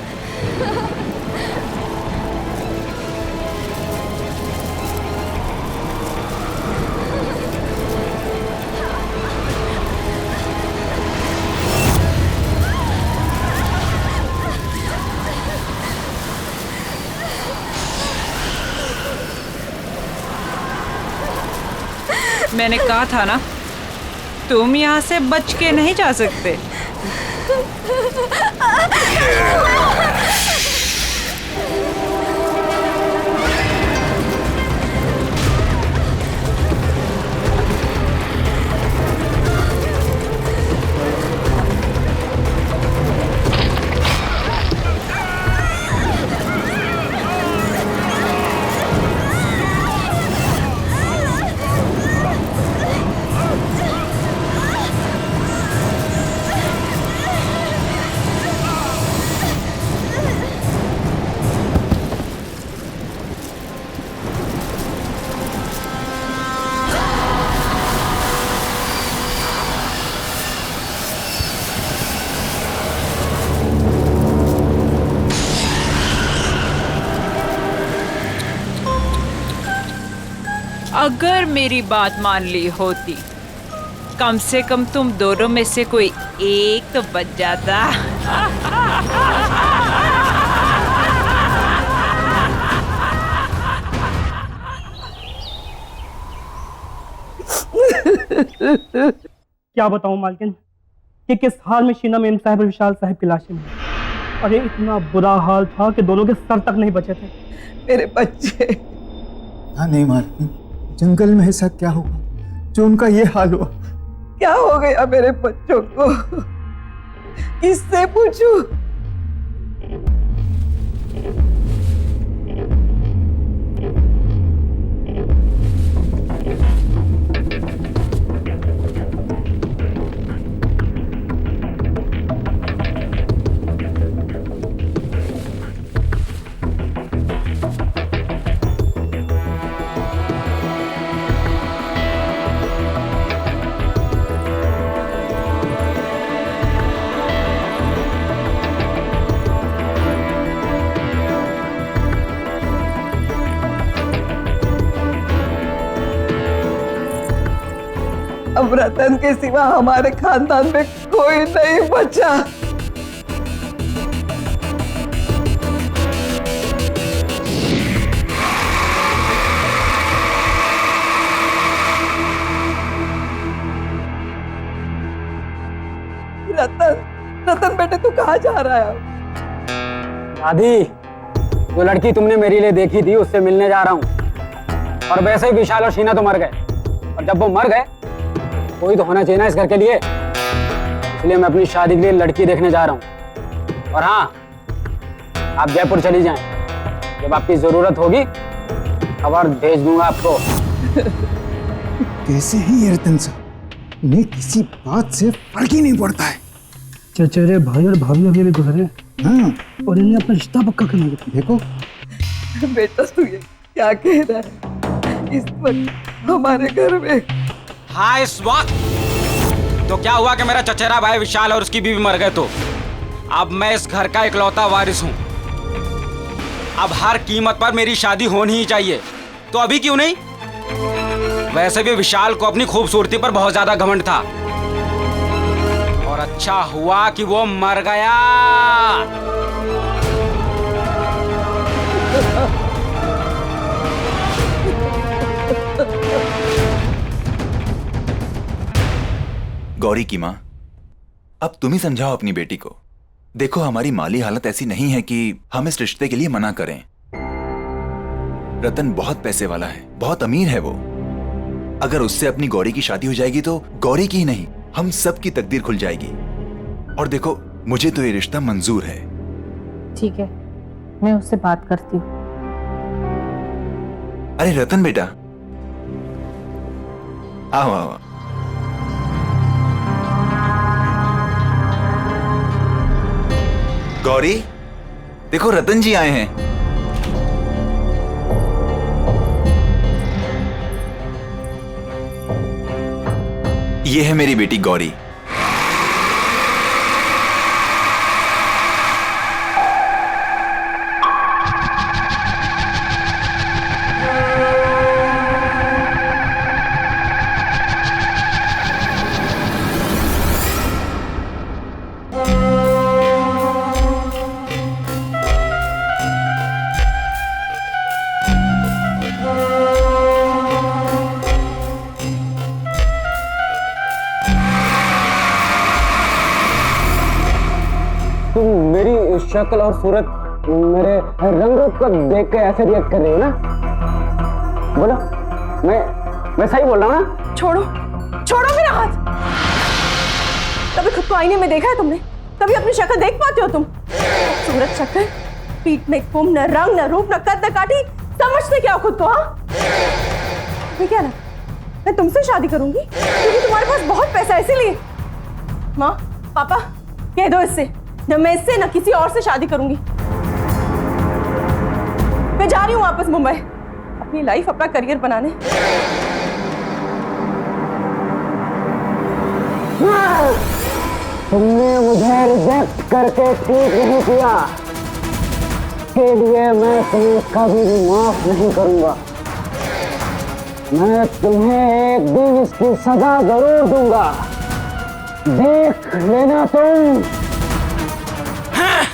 Speaker 18: मैंने कहा था ना, तुम यहाँ से बच के नहीं जा सकते। अगर मेरी बात मान ली होती, कम से कम तुम दोनों में से कोई एक तो बच जाता।
Speaker 15: क्या बताऊं मालकिन कि किस हाल में शीना मेम साहब और विशाल साहब की लाशें मिली। अरे इतना बुरा हाल था कि दोनों के सर तक नहीं बचे थे।
Speaker 19: मेरे बच्चे।
Speaker 5: हाँ नहीं मालकिन, जंगल में ऐसा क्या हुआ जो उनका ये हाल हुआ?
Speaker 19: क्या हो गया मेरे बच्चों को? किससे पूछूं? अब रतन के सिवा हमारे खानदान में कोई नहीं बचा। रतन बेटे तू कहाँ जा रहा है?
Speaker 15: दादी, जो लड़की तुमने मेरे लिए देखी थी उससे मिलने जा रहा हूँ। और वैसे ही विशाल और शीना तो मर गए, और जब वो मर गए कोई तो होना चाहिए ना इस घर के लिए, इसलिए मैं अपनी शादी के लिए लड़की देखने जा रहा हूँ। और हाँ, आप जयपुर चली जाएं, जब आपकी जरूरत होगी खबर भेज दूंगा आपको।
Speaker 5: कैसे है ये रतन साहब? इन्हें किसी बात से फर्क ही नहीं पड़ता है।
Speaker 15: चचेरे भाई और भाभी अभी भी गुजरे,
Speaker 5: हाँ,
Speaker 15: और इन्हें अपना रिश्ता पक्का करना है।
Speaker 5: देखो
Speaker 19: बेटा तू ये क्या कह रहा है? इस वक्त हमारे घर में
Speaker 14: हाँ इस वक्त तो क्या हुआ कि मेरा चचेरा भाई विशाल और उसकी बीवी मर गए, तो अब मैं इस घर का इकलौता वारिस हूँ। अब हर कीमत पर मेरी शादी होनी ही चाहिए, तो अभी क्यों नहीं? वैसे भी विशाल को अपनी खूबसूरती पर बहुत ज्यादा घमंड था, और अच्छा हुआ कि वो मर गया।
Speaker 20: गौरी की माँ, अब तुम ही समझाओ अपनी बेटी को। देखो हमारी माली हालत ऐसी नहीं है कि हम इस रिश्ते के लिए मना करें। रतन बहुत पैसे वाला है, बहुत अमीर है वो। अगर उससे अपनी गौरी की शादी हो जाएगी तो गौरी की ही नहीं, हम सब की तकदीर खुल जाएगी। और देखो मुझे तो ये रिश्ता मंजूर है।
Speaker 18: ठीक है, मैं उससे बात करती हूँ।
Speaker 20: अरे रतन बेटा, आओ आओ। गौरी, देखो रतन जी आए हैं। ये है मेरी बेटी गौरी।
Speaker 15: शक्ल और सूरत मेरे रंग रूप को देख के ऐसे रिएक्ट कर रही हो ना? बोलो, मैं सही बोल रहा हूँ ना?
Speaker 16: छोड़ो छोड़ो मेरा हाथ। कभी खुद को आईने में देखा है तुमने? कभी अपनी शक्ल देख पाते हो तुम? सूरत शक्ल, पीठ में कुम, न रंग न रूप न कद न काठी, समझते क्या हो खुद को? हाँ, मैं क्या ना, मैं तुमसे शादी करूंगी क्योंकि तुम्हारे पास बहुत पैसा है, इसीलिए। माँ पापा कह दो इससे, न मैं इससे न किसी और से शादी करूंगी। मैं जा रही हूँ वापस मुंबई, अपनी लाइफ, अपना करियर बनाने।
Speaker 15: तुमने मुझे रिजेक्ट करके ठीक नहीं किया, इसके लिए मैं तुम्हें कभी भी माफ नहीं करूंगा। मैं तुम्हें एक दिन इसकी सजा जरूर दूंगा, देख लेना तुम।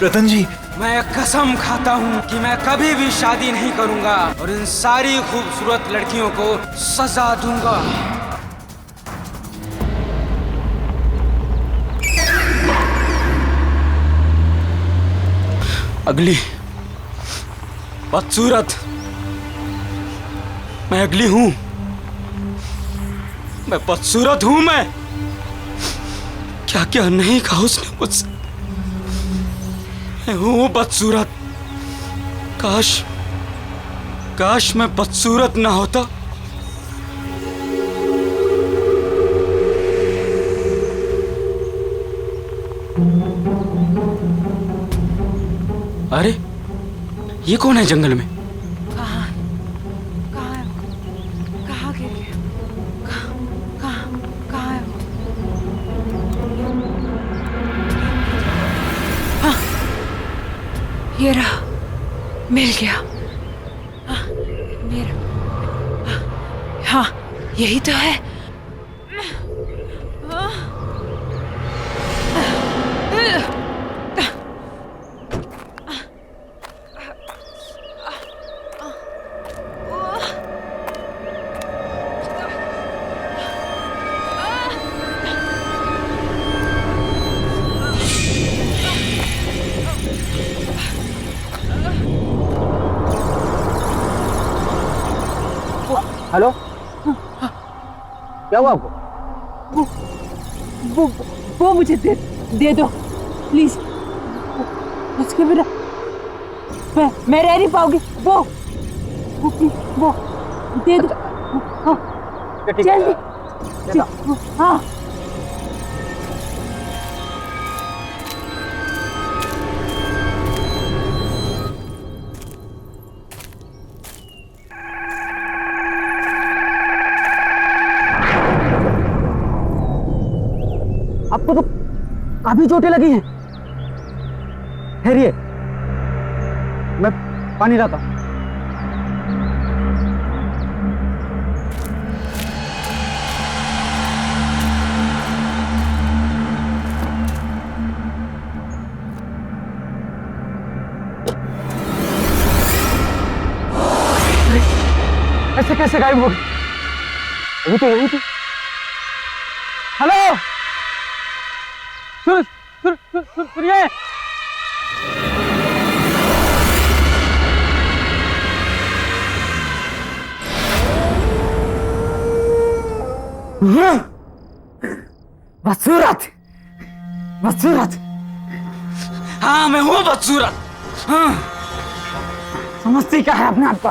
Speaker 20: रतन जी,
Speaker 14: मैं कसम खाता हूँ कि मैं कभी भी शादी नहीं करूंगा और इन सारी खूबसूरत लड़कियों को सजा दूंगा। अगली बदसूरत, मैं अगली हूं, मैं बदसूरत हूं। मैं क्या क्या नहीं कहा उसने मुझसे, मैं हूं बदसूरत। काश मैं बदसूरत ना होता। अरे ये कौन है जंगल में?
Speaker 17: कहाँ गिर गया? कहाँ है वो? हाँ, ये रहा, मिल गया। हाँ, मेरा, हाँ यही तो है।
Speaker 15: हेलो, क्या हुआ आपको?
Speaker 16: वो मुझे दे दो प्लीज, उसके बिना मैं रह नहीं पाऊंगी। वो दे दो। हाँ, जल्दी। हाँ,
Speaker 15: आपको तो काफी चोटें लगी हैं। ठहरिए, मैं पानी लाता हूं। ऐसे कैसे गायब हो गई? अभी तो यहीं थी। हेलो, सुनिए। बदसूरत, बदसूरत।
Speaker 14: हाँ मैं हूँ बदसूरत। हाँ,
Speaker 15: समझती क्या है अपने आप को?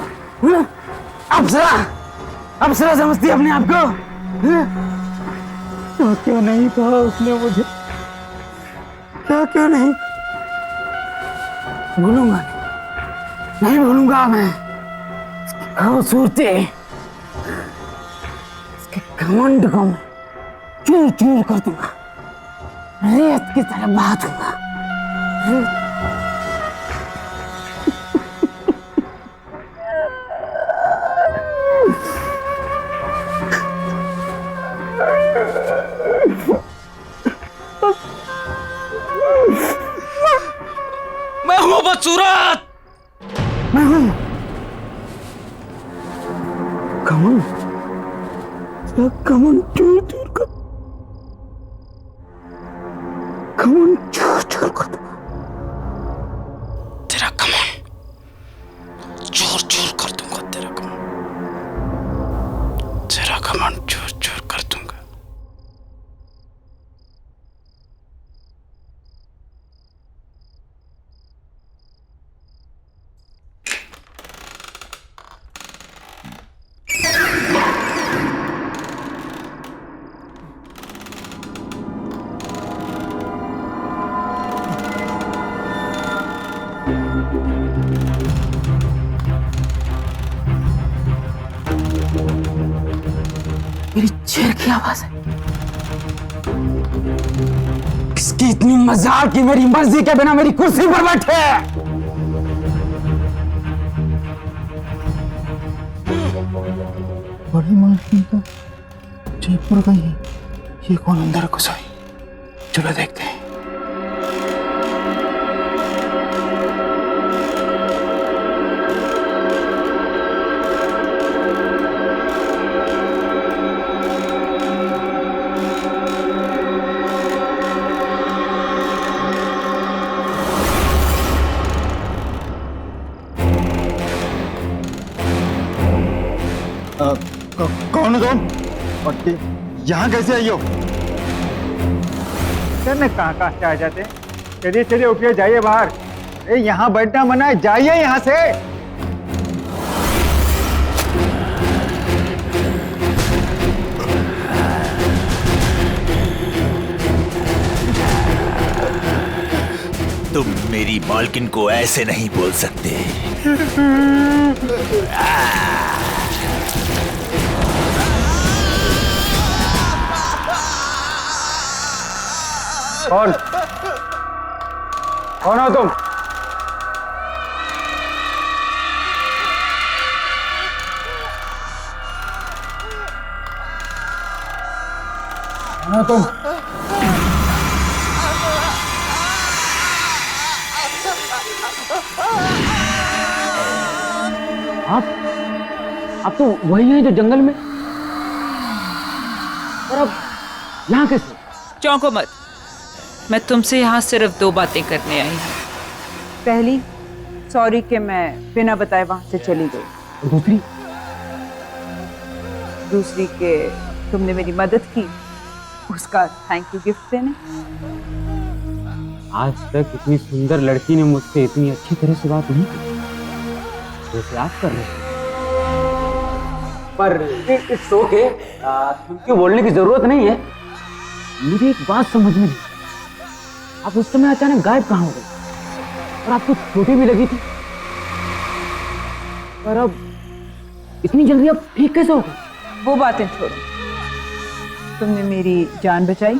Speaker 15: अप्सरा समझती है अपने आप को? तो क्यों नहीं कहा उसने मुझे? क्यों नहीं? भूलूंगा नहीं भूलूंगा मैं इसकी खूबसूरती, इसके घमंड को मैं चूर चूर कर दूंगा, रेत की तरह बहा दूंगा।
Speaker 14: मैं हूँ बदसूरत।
Speaker 15: मैं हूँ कमन चूर चूर कर, कमन चूर चूर कर दूंगा।
Speaker 14: तेरा घमंड चूर चूर कर दूंगा।
Speaker 21: मेरी चेयर की आवाज है। इसकी इतनी मजाक कि मेरी मर्जी के बिना मेरी कुर्सी पर बैठे।
Speaker 8: बड़ी मालकिन तो जयपुर गई है। ये कौन अंदर घुस आई? चलो देखते हैं।
Speaker 22: कौन हो तुम? और यहाँ कैसे आई हो?
Speaker 15: सर मैं कहाँ से आ जाते हैं। चलिए चलिए उठिए, जाइए बाहर। अरे यहाँ बैठना मना है, जाइए यहाँ से।
Speaker 20: तुम मेरी मालकिन को ऐसे नहीं बोल सकते।
Speaker 15: कौन कौन हो तुम? कौन हो तुम? आप तो वही हैं जो जंगल में। और अब यहाँ कैसे?
Speaker 18: चौंको मत, मैं तुमसे यहाँ सिर्फ 2 बातें करने आई हूँ। पहली, सॉरी कि मैं बिना बताए वहां से चली गई।
Speaker 15: और दूसरी?
Speaker 18: दूसरी कि तुमने मेरी मदद की, उसका थैंक यू गिफ्ट देने।
Speaker 15: आज तक इतनी सुंदर लड़की ने मुझसे इतनी अच्छी तरह से बात नहीं की जैसे आप कर रहे हैं। पर इट्स ओके, क्योंकि बोलने की जरूरत नहीं है। मुझे एक बात समझ में नहीं, आप उस समय अचानक गायब कहाँ हो गए? और आपको चोटें भी लगी थी, पर अब इतनी जल्दी आप ठीक कैसे हो गए?
Speaker 18: वो बातें छोड़ो, तुमने मेरी जान बचाई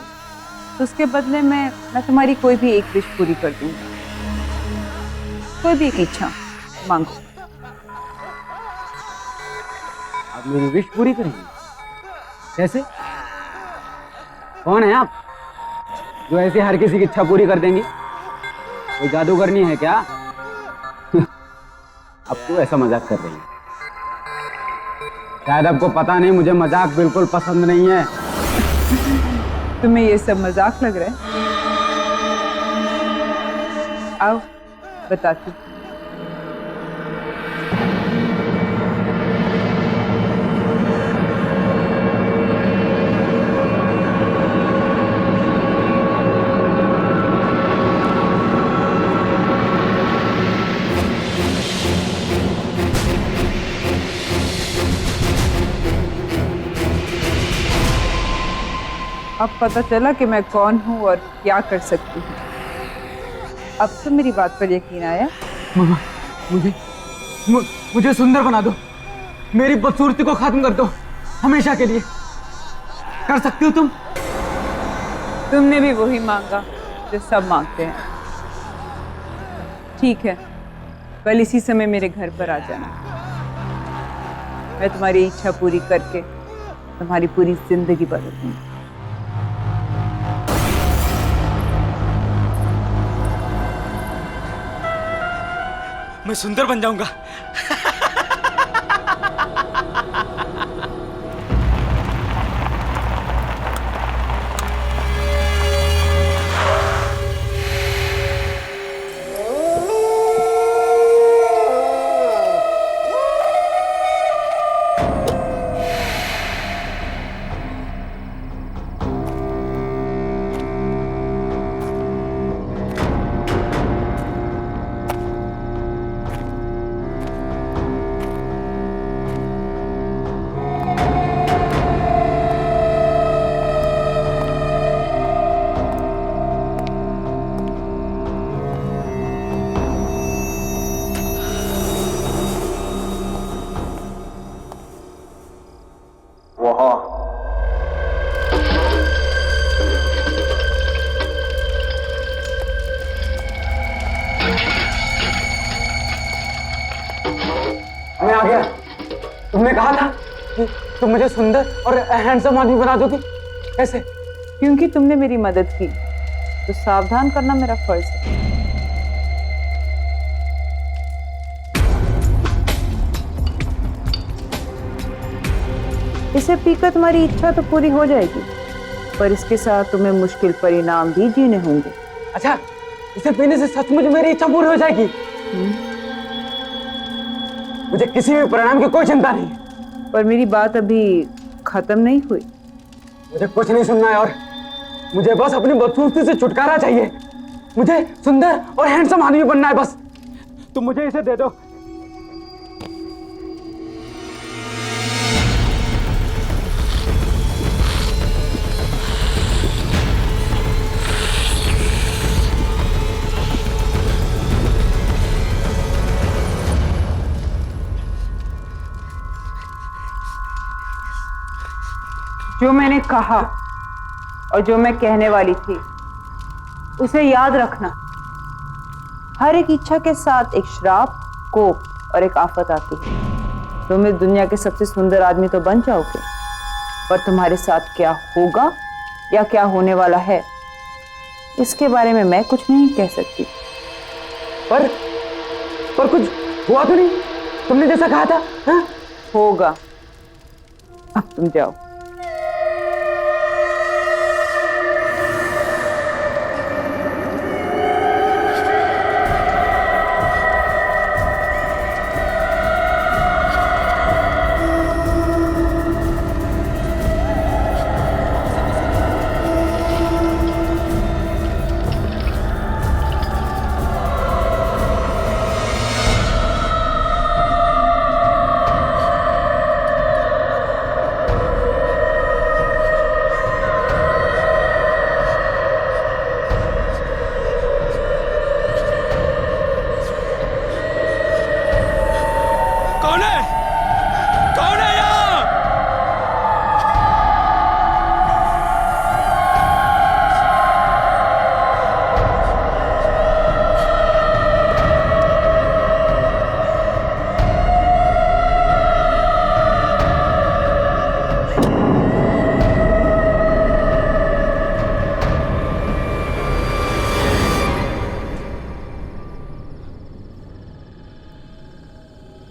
Speaker 18: तो उसके बदले में मैं तुम्हारी कोई भी एक विश पूरी कर दूंगी। कोई भी एक इच्छा मांगो।
Speaker 15: आप मेरी विश पूरी करेंगे? कैसे? कौन है आप जो ऐसे हर किसी की इच्छा पूरी कर देंगी? कोई जादूगरनी है क्या? अब तो ऐसा मजाक कर रही है। शायद आपको पता नहीं, मुझे मजाक बिल्कुल पसंद नहीं है।
Speaker 18: तुम्हें ये सब मजाक लग रहा है? आओ बताती हूँ। अब पता चला कि मैं कौन हूँ और क्या कर सकती हूँ। अब तो मेरी बात पर यकीन आया?
Speaker 15: मामा, मुझे सुंदर बना दो, मेरी बदसूरती को खत्म कर दो हमेशा के लिए। कर सकती हो तुम?
Speaker 18: तुमने भी वही मांगा जो सब मांगते हैं। ठीक है, कल इसी समय मेरे घर पर आ जाना। मैं तुम्हारी इच्छा पूरी करके तुम्हारी पूरी जिंदगी बदल दूंगी।
Speaker 14: मैं सुंदर बन जाऊंगा।
Speaker 22: वहाँ।
Speaker 21: मैं आ गया। तुमने कहा था कि तुम मुझे सुंदर और हैंडसम आदमी बना दोगी। कैसे?
Speaker 18: क्योंकि तुमने मेरी मदद की तो सावधान करना मेरा फर्ज है। इसे पीकर तुम्हारी इच्छा तो पूरी हो जाएगी, पर इसके साथ तुम्हें मुश्किल परिणाम भी जीने होंगे।
Speaker 21: अच्छा, इसे पीने से सचमुच मेरी इच्छा पूरी हो जाएगी? मुझे किसी भी परिणाम की कोई चिंता नहीं है।
Speaker 18: पर मेरी बात अभी खत्म नहीं हुई।
Speaker 21: मुझे कुछ नहीं सुनना है और मुझे बस अपनी बदसूरती से छुटकारा चाहिए। मुझे सुंदर और हैंडसम आदमी बनना है बस। तुम मुझे इसे दे दो।
Speaker 18: जो मैंने कहा और जो मैं कहने वाली थी उसे याद रखना। हर एक इच्छा के साथ एक श्राप, कोप और एक आफत आती है। तुम इस दुनिया के सबसे सुंदर आदमी तो बन जाओगे, पर तुम्हारे साथ क्या होगा या क्या होने वाला है इसके बारे में मैं कुछ नहीं कह सकती।
Speaker 21: पर कुछ हुआ तो नहीं? तुमने जैसा कहा था। हाँ?
Speaker 18: होगा। अब तुम जाओ।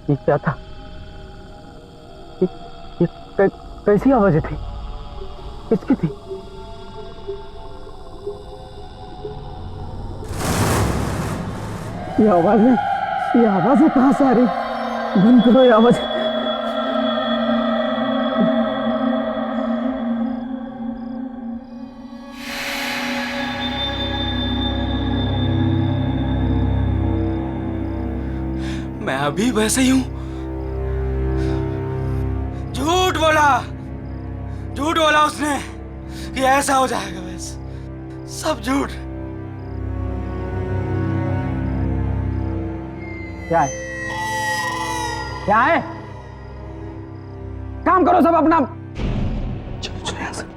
Speaker 21: ये क्या था? ये कैसी आवाजें थी? किसकी थी? ये आवाजें कहां से आ रही? बंद करो ये आवाज।
Speaker 14: मैं अभी वैसे ही हूं। झूठ बोला उसने कि ऐसा हो जाएगा। बस सब झूठ।
Speaker 21: क्या है? क्या है? काम करो सब अपना। चलो यहां से।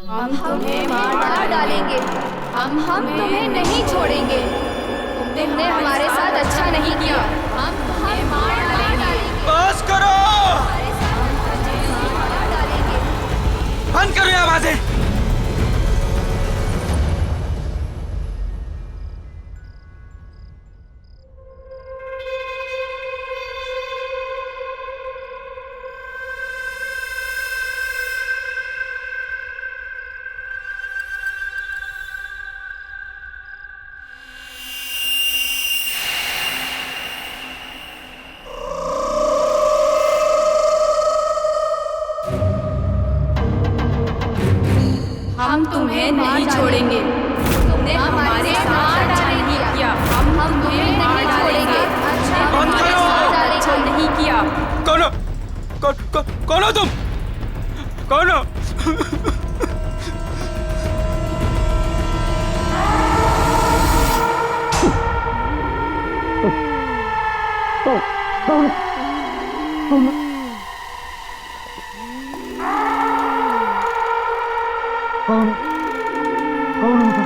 Speaker 4: हम तुम्हें मार डालेंगे। हम तुम्हें नहीं छोड़ेंगे। तुमने हमारे साथ अच्छा नहीं किया। हम तुम्हें मार डालेंगे।
Speaker 14: बस करो। बंद करो ये आवाजें।
Speaker 21: कौन कौन हो तुम?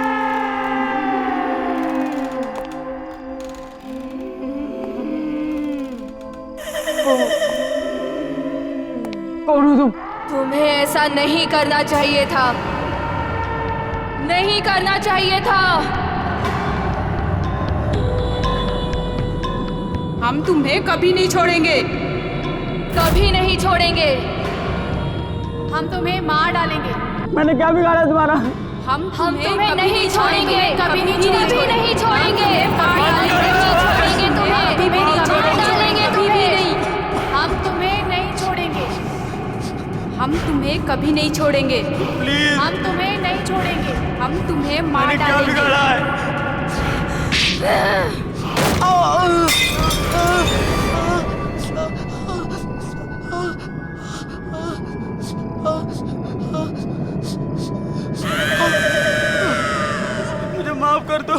Speaker 21: कौन हो तुम?
Speaker 4: तुम्हें ऐसा नहीं करना चाहिए था, नहीं करना चाहिए था।
Speaker 17: हम तुम्हें कभी नहीं छोड़ेंगे,
Speaker 4: कभी नहीं छोड़ेंगे। हम तुम्हें मार डालेंगे।
Speaker 21: मैंने क्या बिगाड़ा तुम्हारा?
Speaker 17: हम
Speaker 4: तुम्हें नहीं छोड़ेंगे, कभी नहीं छोड़ेंगे, कभी नहीं छोड़ेंगे, मार डालेंगे तुम्हें, कभी भी नहीं छोड़ेंगे तुम्हें, हम तुम्हें नहीं छोड़ेंगे,
Speaker 17: हम तुम्हें कभी नहीं छोड़ेंगे,
Speaker 21: प्लीज
Speaker 4: हम तुम्हें नहीं छोड़ेंगे,
Speaker 17: हम तुम्हें मार
Speaker 21: मैंने क्या
Speaker 17: डालेंगे।
Speaker 21: बिगाड़ा है? मुझे माफ कर दो।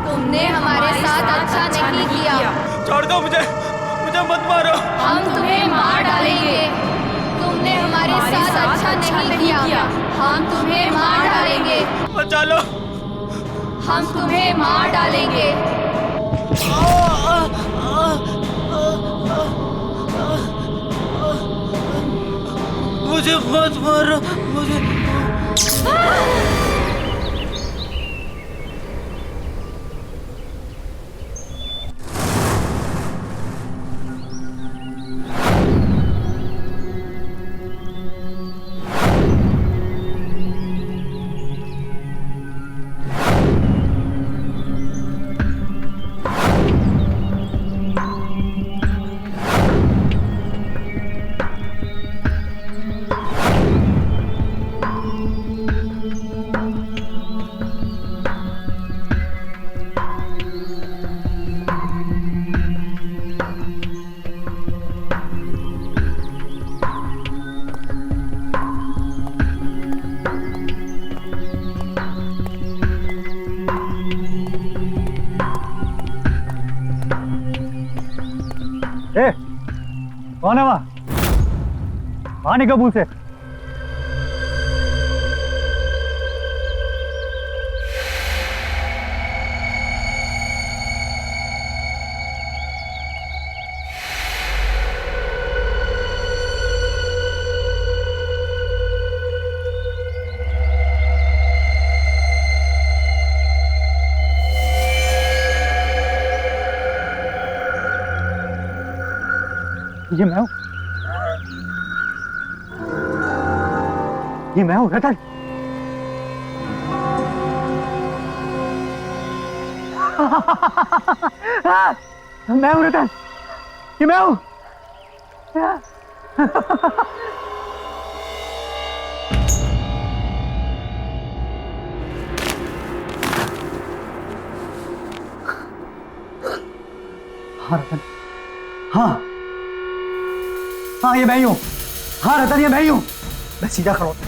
Speaker 4: तुमने हमारे साथ अच्छा नहीं किया।
Speaker 21: छोड़ दो मुझे, मुझे मत मारो।
Speaker 4: हम तुम्हें मार डालेंगे। तुमने हमारे साथ अच्छा नहीं किया। हम तुम्हें मार डालेंगे।
Speaker 21: बचा लो।
Speaker 4: हम तुम्हें मार डालेंगे।
Speaker 21: मुझे मत मारो, मुझे। ए, कौन है वहाँ? वहाँ निकल कबूल से। ये मैं हूँ, ये मैं हूँ रतन। मैं हूँ रतन, ये मैं हूँ। हाँ रतन, हाँ हाँ ये मैं ही हूँ। हाँ रतन ये मैं ही हूँ। मैं सीधा खड़ा होता।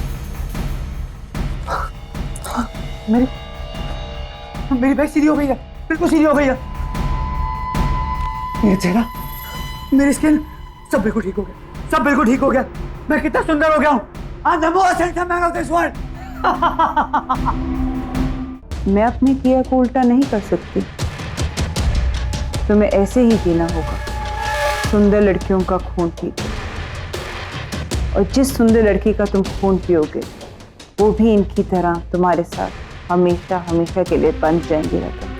Speaker 21: मेरी बैग सीधी हो गई है, बिल्कुल सीधी हो गई है। मेरा चेहरा, मेरी स्किन सब बिल्कुल ठीक हो गया, सब बिल्कुल ठीक हो गया। मैं कितना सुंदर हो गया हूँ। I'm the most handsome man of this world.
Speaker 18: मैं अपने किया को उल्टा नहीं कर सकती। तुम्हें ऐसे ही जीना होगा, सुंदर लड़कियों का खून पीकर। और जिस सुंदर लड़की का तुम खून पियोगे वो भी इनकी तरह तुम्हारे साथ हमेशा हमेशा के लिए बंध जाएंगी रतन।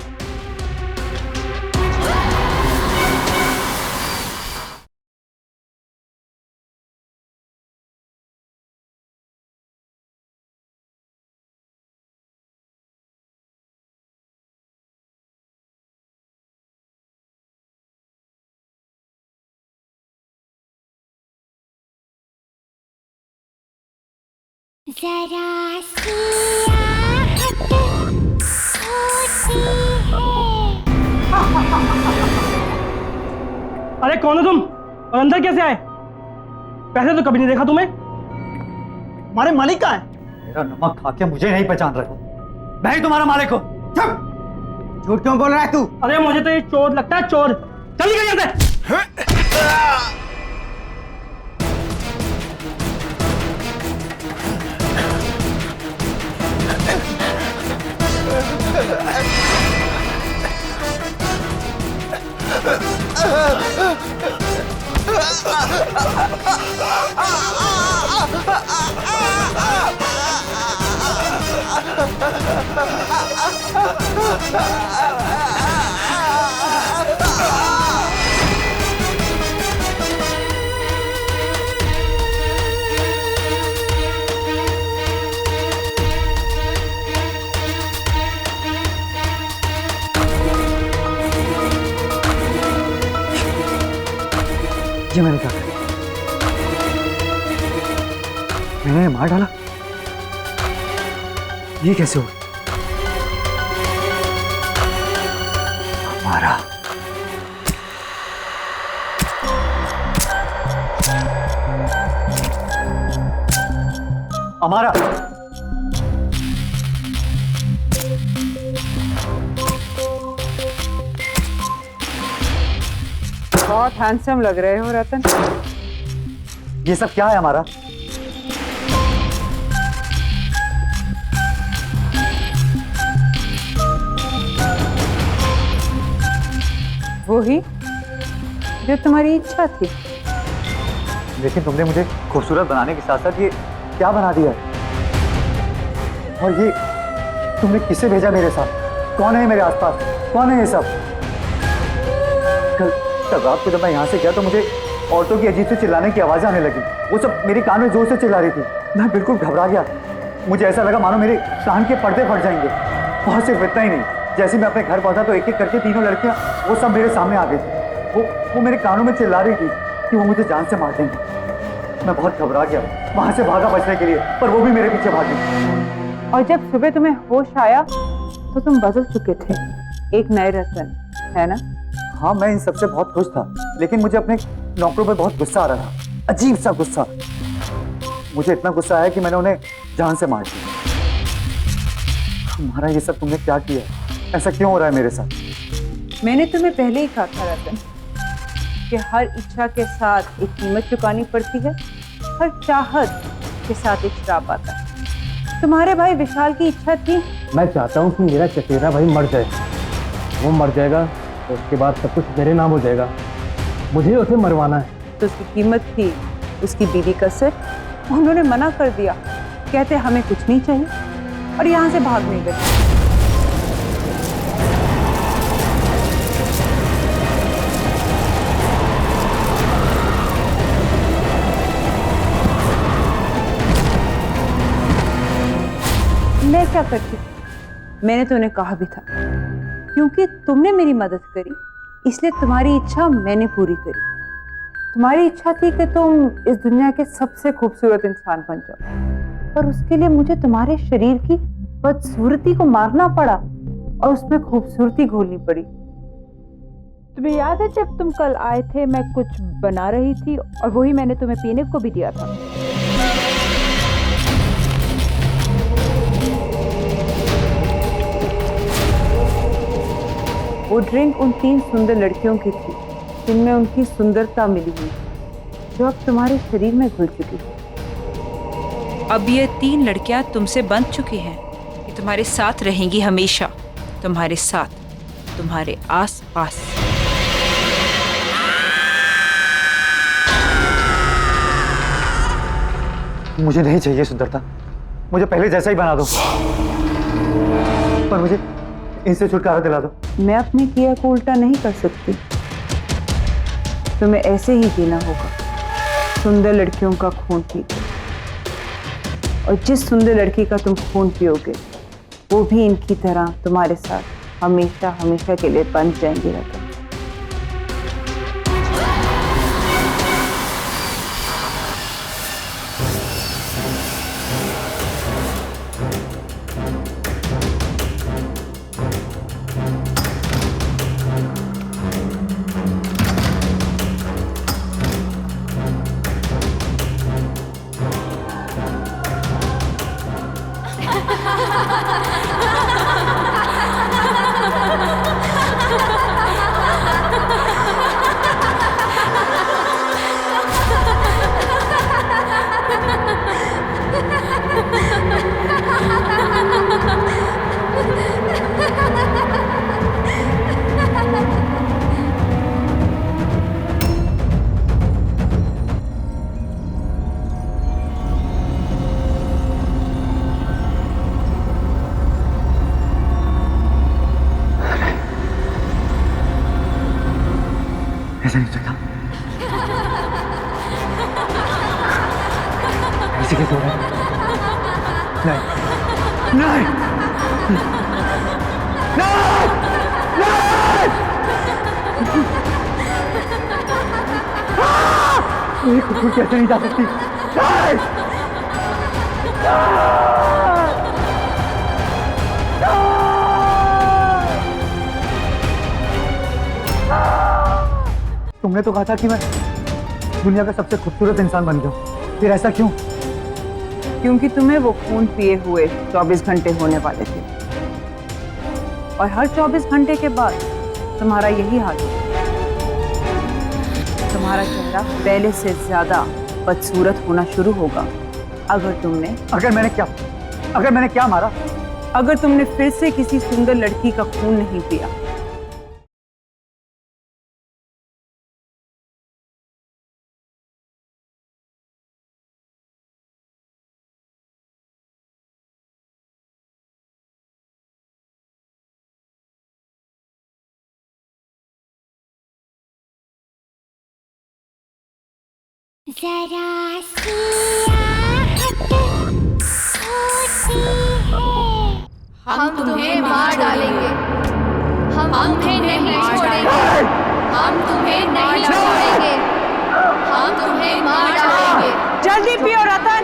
Speaker 11: जरा सी आहट होती
Speaker 21: अरे कौन हो तुम और अंदर कैसे आए? पहले तो कभी नहीं देखा तुम्हें। हमारे मालिक कहाँ है?
Speaker 22: मेरा नमक खा के मुझे नहीं पहचान रहे हो। मैं ही तुम्हारा मालिक हूँ। झूठ क्यों बोल रहा है तू?
Speaker 21: अरे मुझे तो ये चोर लगता है, चोर। चल निकल यहाँ से।
Speaker 22: ये मैंने क्या किया? मैंने मार डाला? ये कैसे हुआ? हमारा हमारा
Speaker 18: बहुत हैंडसम लग रहे हो रतन।
Speaker 22: ये सब क्या है हमारा?
Speaker 18: वो ही जो तुम्हारी इच्छा थी।
Speaker 22: लेकिन तुमने मुझे खूबसूरत बनाने के साथ साथ ये क्या बना दिया है? और ये तुमने किसे भेजा मेरे साथ? कौन है मेरे आसपास? कौन है ये सब? कल रात को जब मैं यहाँ से गया तो मुझे औरतों की अजीब से चिल्लाने की आवाज़ें आने लगी। वो सब मेरे कान में जोर से चिल्ला रही थी। मैं बिल्कुल घबरा गया। मुझे ऐसा लगा मानो मेरे कान के पर्दे फट जाएंगे। और सिर्फ इतना ही नहीं, जैसे मैं अपने घर पहुंचा तो एक एक करके तीनों लड़कियां वो सब मेरे सामने आ गई थी। वो मेरे कानों में चिल्ला रही थी कि वो मुझे जान से मार देंगे। मैं बहुत घबरा गया, वहां से भागा बचने के लिए, पर वो भी मेरे पीछे भागी।
Speaker 18: और जब सुबह तुम्हें होश आया तो तुम बदल चुके थे, एक नए रतन, है ना?
Speaker 22: हाँ, मैं इन सबसे बहुत खुश था, लेकिन मुझे अपने नौकरों पर बहुत गुस्सा आ रहा था, अजीब सा गुस्सा। मुझे इतना गुस्सा आया कि मैंने उन्हें जान से मार दिया। हमारा ये सब तुमने क्या किया? ऐसा क्यों हो रहा है मेरे साथ?
Speaker 18: मैंने तुम्हें पहले ही कहा था रतन कि हर इच्छा के साथ एक कीमत चुकानी पड़ती है, हर चाहत के साथ एक श्राप आता है। तुम्हारे भाई विशाल की इच्छा थी।
Speaker 15: मैं चाहता हूँ कि मेरा चचेरा भाई मर जाए। वो मर जाएगा तो उसके बाद सब कुछ मेरे नाम हो जाएगा। मुझे उसे मरवाना है।
Speaker 18: तो उसकी कीमत थी उसकी बीवी का सिर। उन्होंने मना कर दिया, कहते हमें कुछ नहीं चाहिए, और यहाँ से भागने गए। मैं क्या करती? मैंने तो उन्हें कहा भी था, क्योंकि तुमने मेरी मदद करी इसलिए तुम्हारी इच्छा मैंने पूरी करी। तुम्हारी इच्छा थी कि तुम इस दुनिया के सबसे खूबसूरत इंसान बन जाओ, पर उसके लिए मुझे तुम्हारे शरीर की बदसूरती को मारना पड़ा और उसमें खूबसूरती घोलनी पड़ी। तुम्हें याद है जब तुम कल आए थे, मैं कुछ बना रही थी और वही मैंने तुम्हें पीने को भी दिया था। वो ड्रिंक उन 3 सुंदर लड़कियों की थी जिनमें उनकी सुंदरता मिली हुई, जो अब तुम्हारे शरीर में घुल चुकी है।
Speaker 17: अब ये 3 लड़कियां तुमसे बंध चुकी हैं, ये तुम्हारे साथ रहेंगी हमेशा, तुम्हारे साथ, तुम्हारे आस पास।
Speaker 22: मुझे नहीं चाहिए सुंदरता, मुझे पहले जैसा ही बना दो, पर मुझे इनसे छुटकारा दिला दो।
Speaker 18: मैं अपने किया को उल्टा नहीं कर सकती, तुम्हें ऐसे ही जीना होगा, सुंदर लड़कियों का खून पीकर। और जिस सुंदर लड़की का तुम खून पियोगे वो भी इनकी तरह तुम्हारे साथ हमेशा हमेशा के लिए बंध जाएंगे रतन।
Speaker 22: ऐसा नहीं चलता। ऐसे कैसे हो रहा है? नहीं नहीं नहीं, खुद कैसे नहीं जा सकती? नहीं! तुमने तो कहा था कि मैं दुनिया का सबसे खूबसूरत इंसान बन गया, फिर ऐसा क्यों?
Speaker 18: क्योंकि तुम्हें वो खून पिए हुए 24 घंटे होने वाले थे, और हर 24 घंटे के बाद तुम्हारा यही हाल होगा। तुम्हारा चेहरा पहले से ज्यादा बदसूरत होना शुरू होगा अगर मैंने क्या मारा? अगर तुमने फिर से किसी सुंदर लड़की का खून नहीं पिया।
Speaker 11: जरा सी आहट होती है,
Speaker 4: हम तुम्हें मार डालेंगे, हम तुम्हें नहीं छोड़ेंगे, हम तुम्हें नहीं छोड़ेंगे, हम तुम्हें मार डालेंगे।
Speaker 18: जल्दी पियो रतन।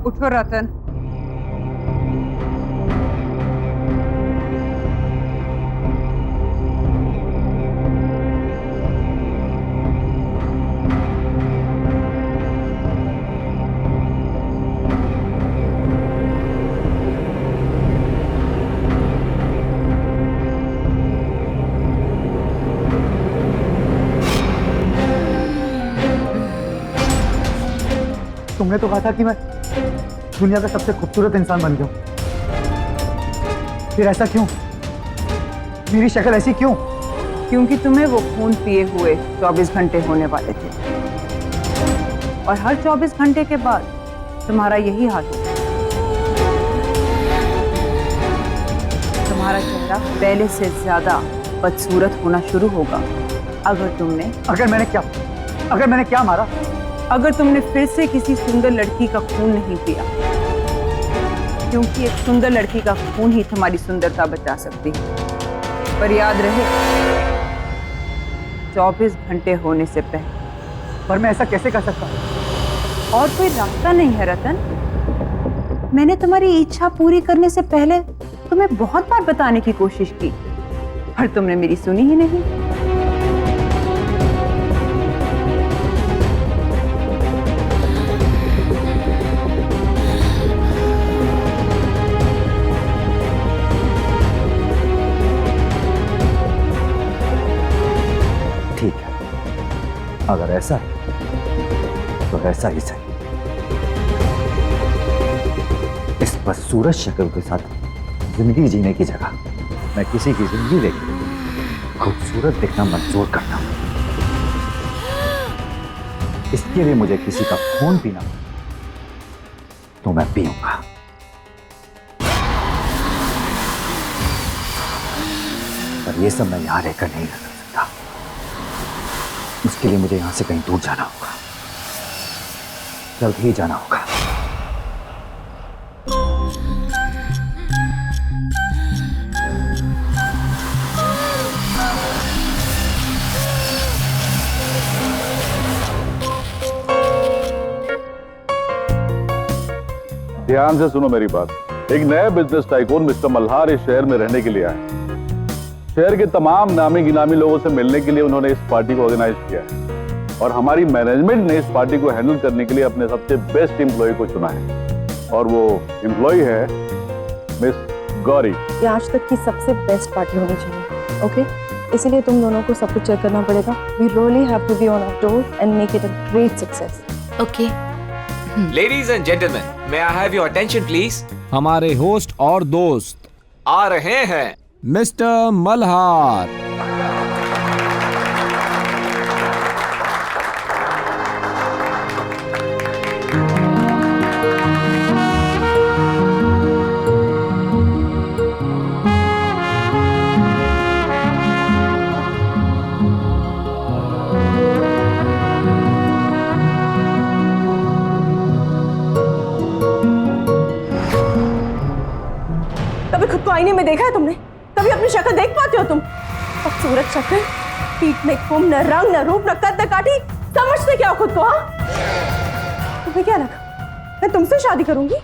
Speaker 18: उठो रतन।
Speaker 22: तुमने तो कहा था कि मैं दुनिया का सबसे खूबसूरत इंसान बन गया, फिर ऐसा क्यों? मेरी शक्ल ऐसी क्यों?
Speaker 18: क्योंकि तुम्हें वो खून पिए हुए 24 घंटे होने वाले थे, और हर 24 घंटे के बाद तुम्हारा यही हाल होगा। तुम्हारा चेहरा पहले से ज्यादा बदसूरत होना शुरू होगा अगर मैंने क्या मारा? अगर तुमने फिर से किसी सुंदर लड़की का खून नहीं पिया, क्योंकि एक सुंदर लड़की का खून ही तुम्हारी सुंदरता बचा सकती है। पर याद रहे, 24 घंटे होने से पहले।
Speaker 22: पर मैं ऐसा कैसे कर सकता?
Speaker 18: और कोई रास्ता नहीं है रतन। मैंने तुम्हारी इच्छा पूरी करने से पहले तुम्हें बहुत बार बताने की कोशिश की, पर तुमने मेरी सुनी ही नहीं।
Speaker 22: ठीक है, अगर ऐसा है तो ऐसा ही सही। इस बदसूरत शक्ल के साथ जिंदगी जीने की जगह मैं किसी की जिंदगी लेकर खूबसूरत दिखना मंजूर करता हूं। इसके लिए मुझे किसी का खून पीना तो मैं पीऊंगा। पर यह सब मैं यहां रहकर नहीं कर सकता। उसके लिए मुझे यहां से कहीं दूर जाना होगा, जल्द ही जाना होगा।
Speaker 12: ध्यान से सुनो मेरी बात।
Speaker 7: एक नए बिजनेस टाइकून मिस्टर मल्हार इस शहर में रहने के लिए आए। शहर के तमाम नामी गिनामी लोगों से मिलने के लिए उन्होंने इस पार्टी को ऑर्गेनाइज किया है और हमारी मैनेजमेंट ने इस पार्टी को हैंडल करने के लिए अपने सबसे बेस्ट एम्प्लॉय को चुना है और वो एम्प्लॉय है मिस गौरी।
Speaker 16: ये आज तक की सबसे बेस्ट पार्टी होनी चाहिए, ओके? इसीलिए तुम दोनों को सब कुछ चेक करना पड़ेगा। We really have to be on our toes and make it a great success.
Speaker 2: Okay.
Speaker 10: Ladies and gentleman, may I have your attention please.
Speaker 23: हमारे होस्ट और दोस्त
Speaker 10: आ रहे हैं
Speaker 23: मिस्टर मल्हार।
Speaker 16: कभी खुद को आईने में देखा है तुमने? कभी अपनी शक्ल देख पाते हो तुम? खूबसूरत शक्ल, पीठ में कुम, न रंग न रूप न कद न काठी, समझते क्या हो खुद को? हाँ, तुम्हें क्या लगा मैं तुमसे शादी करूंगी?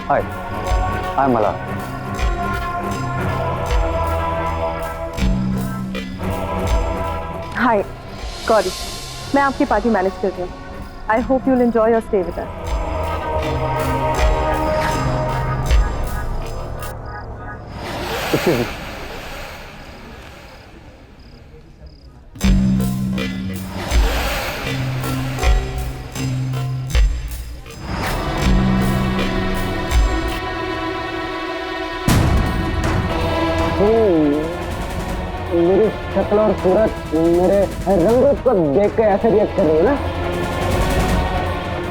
Speaker 22: हाय, आई एम मल्हार।
Speaker 16: हाय गौरी, मैं आपकी पार्टी मैनेज कर रही हूँ। I hope you'll enjoy your stay with us.
Speaker 22: Excuse me.
Speaker 21: मेरी शक्ल और सूरत, मेरे रंग रूप को देख के ऐसे रिएक्ट कर रही है ना?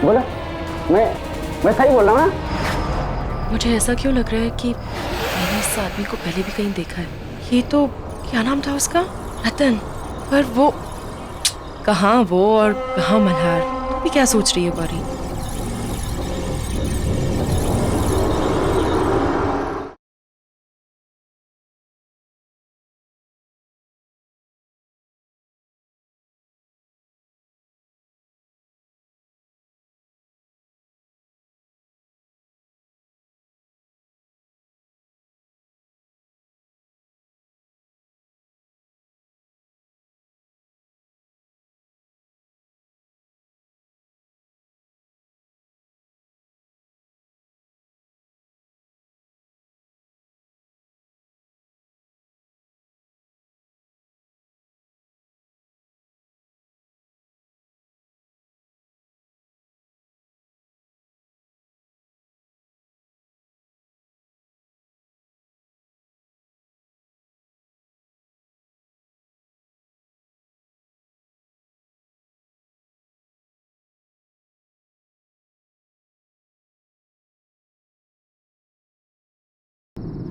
Speaker 21: बोला, मैं सही बोल रहा हूँ ना?
Speaker 6: मुझे ऐसा क्यों लग रहा है कि मैंने इस आदमी को पहले भी कहीं देखा है। ये तो क्या नाम था उसका? रतन। पर वो कहाँ वो और कहाँ मल्हार? तुम भी क्या सोच रही है गौरी?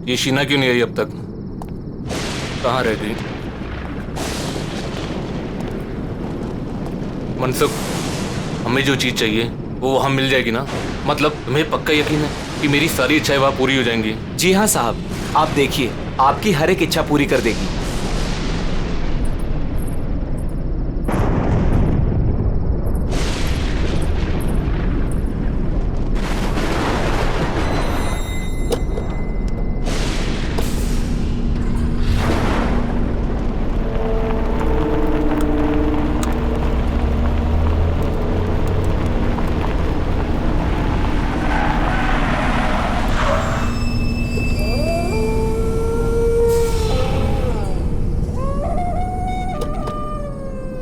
Speaker 13: ये शीना क्यों नहीं आई अब तक? कहाँ रह गई? मनसुख, हमें जो चीज चाहिए वो वहाँ मिल जाएगी ना? मतलब तुम्हें पक्का यकीन है कि मेरी सारी इच्छाएं वहाँ पूरी हो जाएंगी?
Speaker 10: जी हाँ साहब, आप देखिए, आपकी हर एक इच्छा पूरी कर देगी।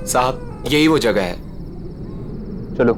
Speaker 10: साहब, यही वो जगह है।
Speaker 22: चलो।